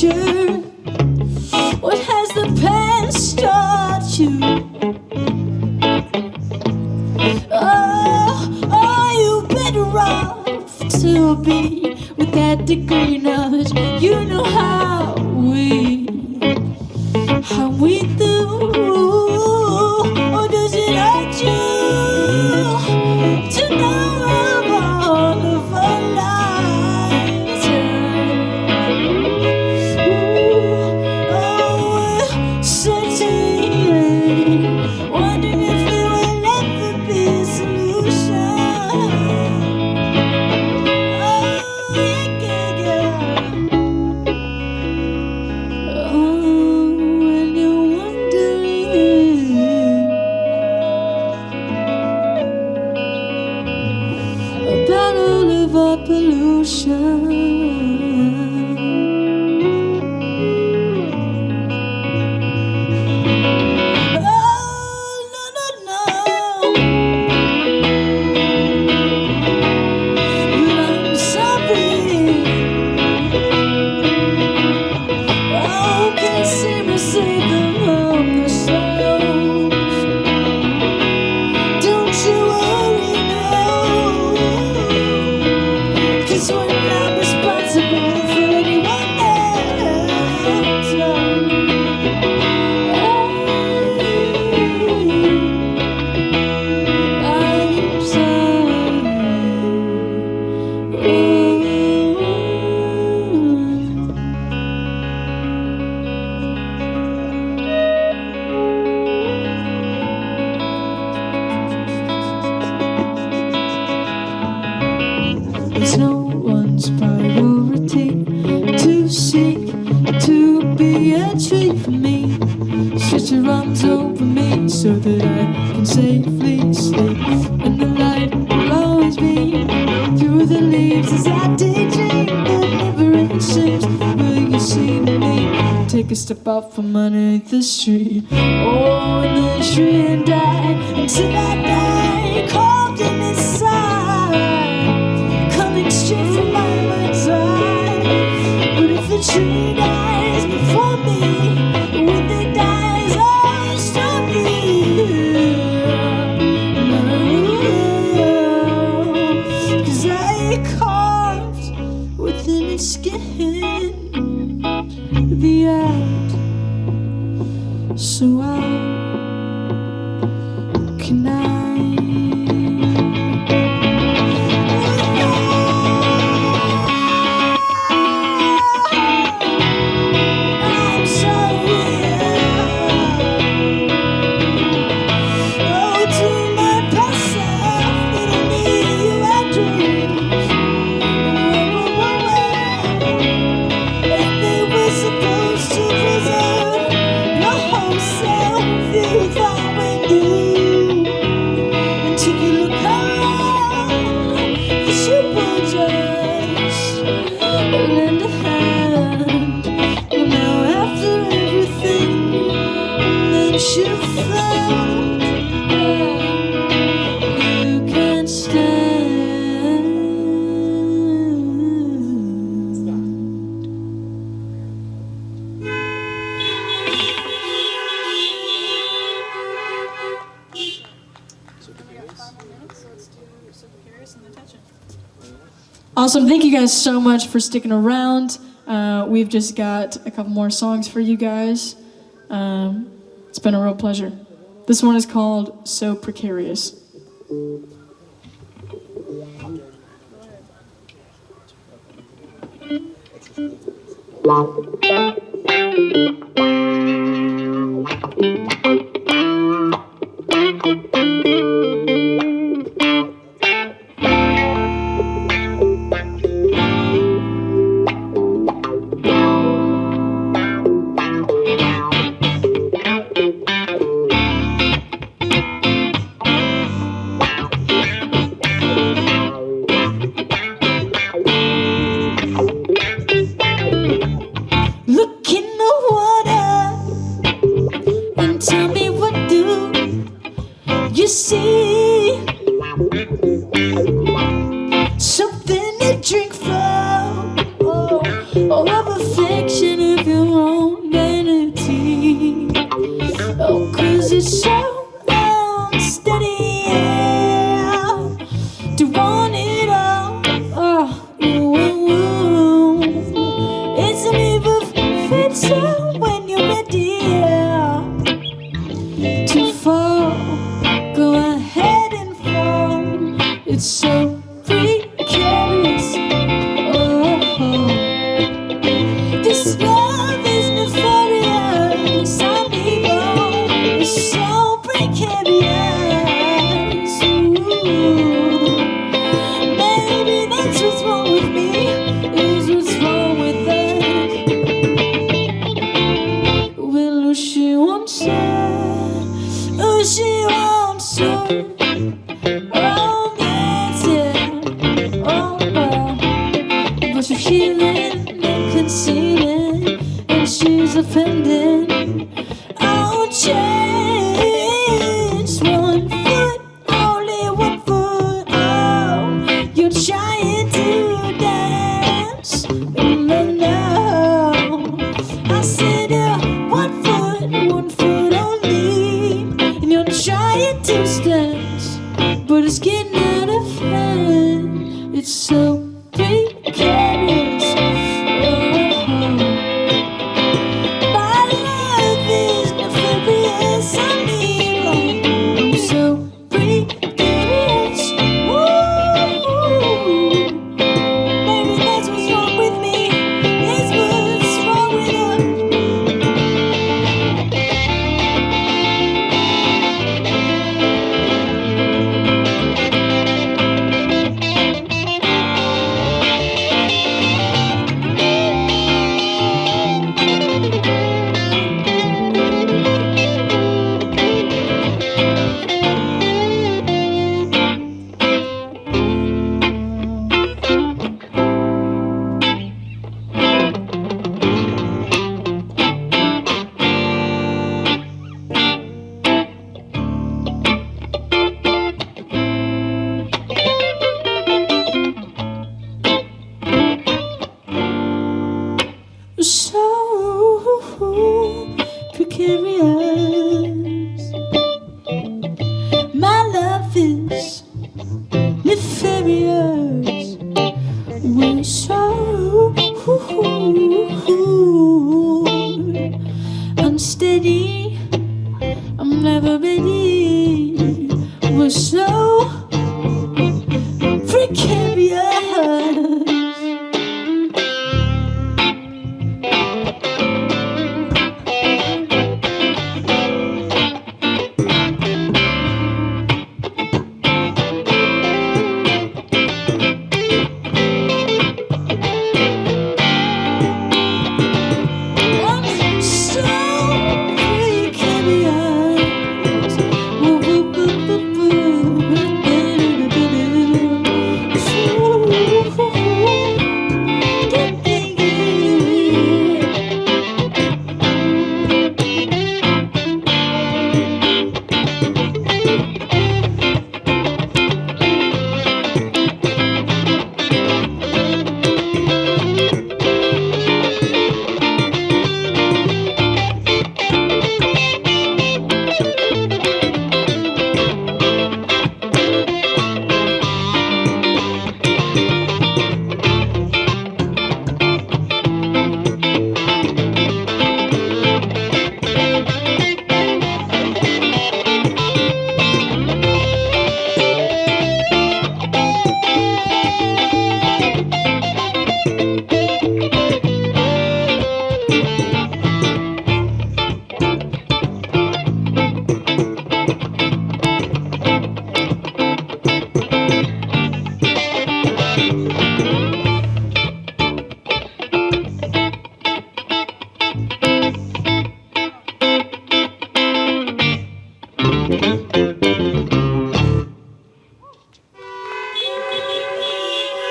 future? What has the past taught you? Oh, are you better off to be with that degree knowledge? You know how we do. Or does it hurt you to know of all of our lives? Oh, we're searching, wondering if there will ever be a solution. Oh, yeah, yeah. Oh, when you're wondering about all of our pollution. Oh, no, no, no. But I'm sorry. Oh, can't seem to save them from themselves. Don't you worry, no, 'cause we're not responsible for anyone else. I'm sorry. It's no one's priority to seek to be a treat for me. Stretch your arms over me so that I can safely sleep. And the light will always be through the leaves as I daydream, but never it seems. Will you see me take a step out from underneath this tree? Oh, in the tree and die until I die, carved in inside, coming straight from my mind's eye. But if the tree dies before me, when it dies, I'll stop you. No, 'cause I carved within its skin the act, so how can I'm sorry. Oh, to my past self, little me, you had dreams. And they were supposed to preserve your whole self. You thought when you and took a look around, that you would just lend a hand. And now after everything that you found, you can't stand. Awesome. Thank you guys so much for sticking around. We've just got a couple more songs for you guys. It's been a real pleasure. This one is called So Precarious. Look tell when you're ready to fall. Go ahead and fall. It's so precarious. Oh, this love is nefarious. I'm evil. It's so precarious. Ooh. Maybe that's what's wrong with me. Is what's wrong with us. Well, she wants her. Oh, she wants her. Oh, that's it. Oh, well. But she's healing and concealing, and she's offended. I'll change 1 foot, only 1 foot. Oh, you're trying to dance. No, I said 1 foot only, and you're trying to dance, but it's getting out of hand. It's so precarious. My love is nefarious. I'm evil. I'm so precarious. Ooh. Maybe that's what's wrong with me. Is what's wrong with us. So precarious. My love is nefarious. We're so unsteady. I'm never ready. We're so precarious.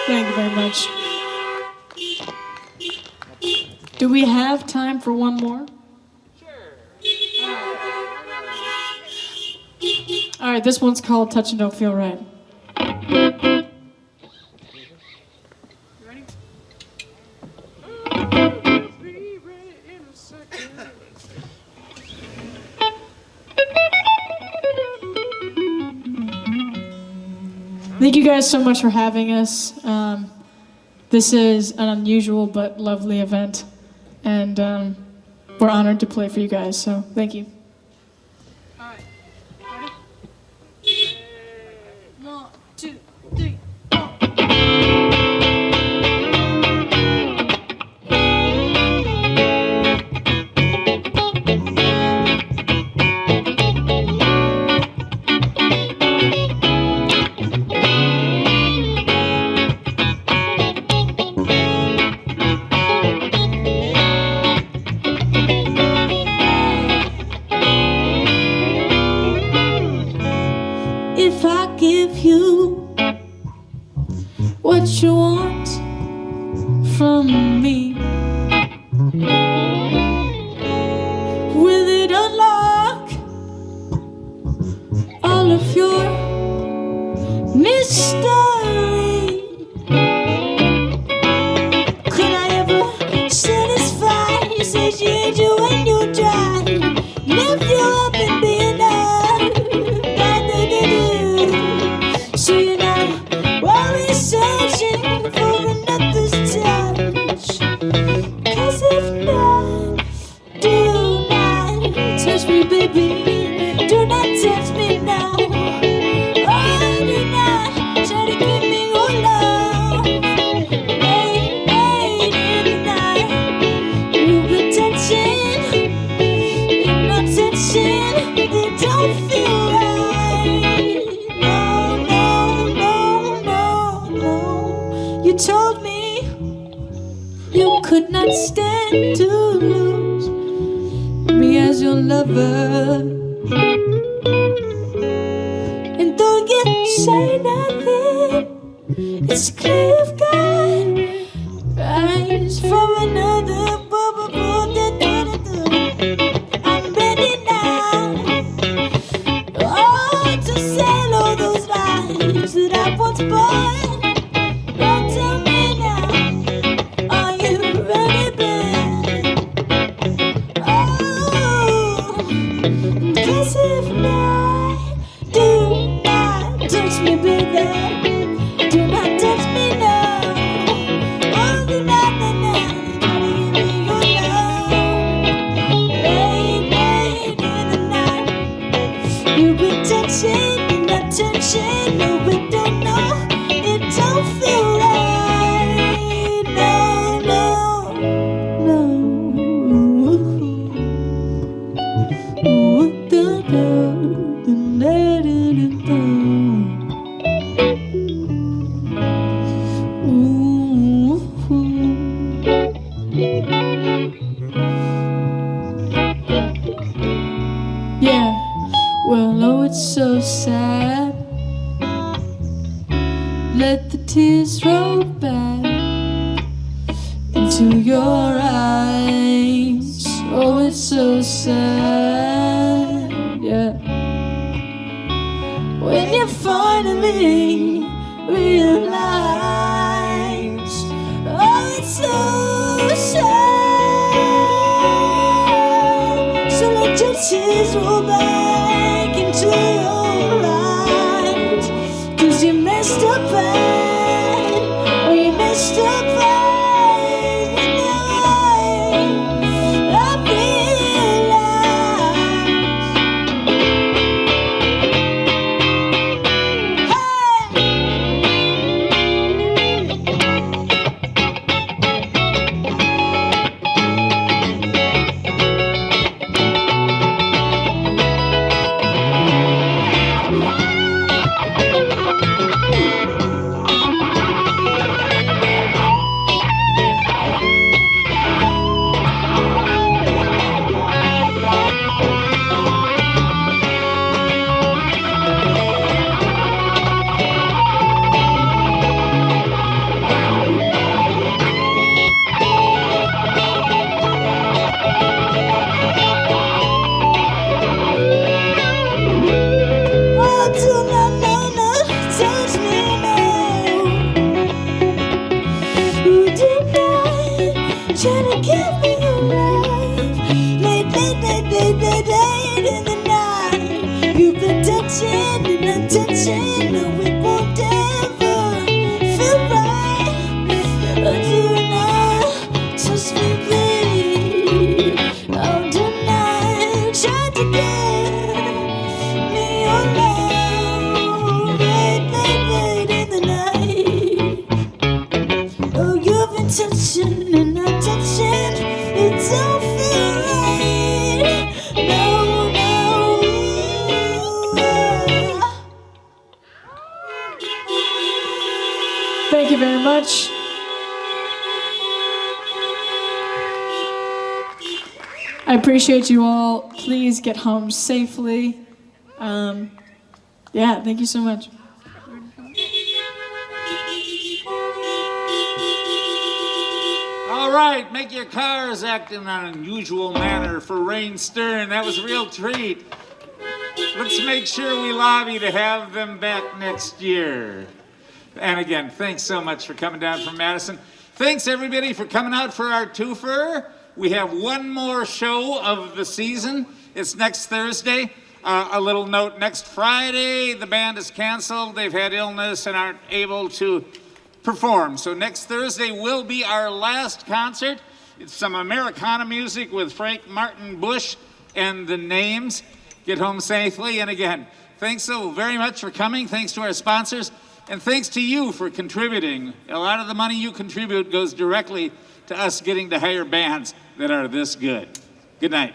Thank you very much. Do we have time for one more? All right, this one's called Touch and Don't Feel Right. Thank you guys so much for having us. This is an unusual but lovely event, and we're honored to play for you guys. So thank you. All right. Ready? 1, 2, 3, 4. If I give you what you want from me, will it unlock all of your mystery? Could I ever satisfy you? Satiate you when you dry, lift you up and be enough. So you're not always searching for another's touch. 'Cause if not, do not touch me, baby. Do not touch me now. Oh, do not try to give me your love. Late in the night, you've been touching. You're not touching. It don't feel right. You told me you could not stand to lose me as your lover. And though you say nothing, it's clear you've got eyes for another. I'm ready now, oh, to sell all those lies that I once bought. Tell me now, are you ready, babe? Oh, 'cause if not, do not touch me, baby. Do not touch me now. Oh, do not, try to give me your love. Late in the night, you've been touching, you're not touching. No, we don't know. It don't feel right. No, no, no. Ooh, da, da, da, da, da, da. Ooh. Yeah, well, oh, it's so sad. Let the tears roll back into your eyes. Oh, it's so sad, yeah. When you finally realize, oh, it's so sad. So let your tears roll back into your eyes. 'Cause you messed up bad, oh, you messed up bad. I appreciate you all. Please get home safely. Yeah, thank you so much. All right, make your cars act in an unusual manner for Raine Stern. That was a real treat. Let's make sure we lobby to have them back next year. And again, thanks so much for coming down from Madison. Thanks everybody for coming out for our twofer. We have one more show of the season. It's next Thursday. A little note, next Friday, the band is canceled. They've had illness and aren't able to perform. So next Thursday will be our last concert. It's some Americana music with Frank Martin Bush and the Names. Get home safely. And again, thanks so very much for coming. Thanks to our sponsors. And thanks to you for contributing. A lot of the money you contribute goes directly to us getting to hire bands that are this good. Good night.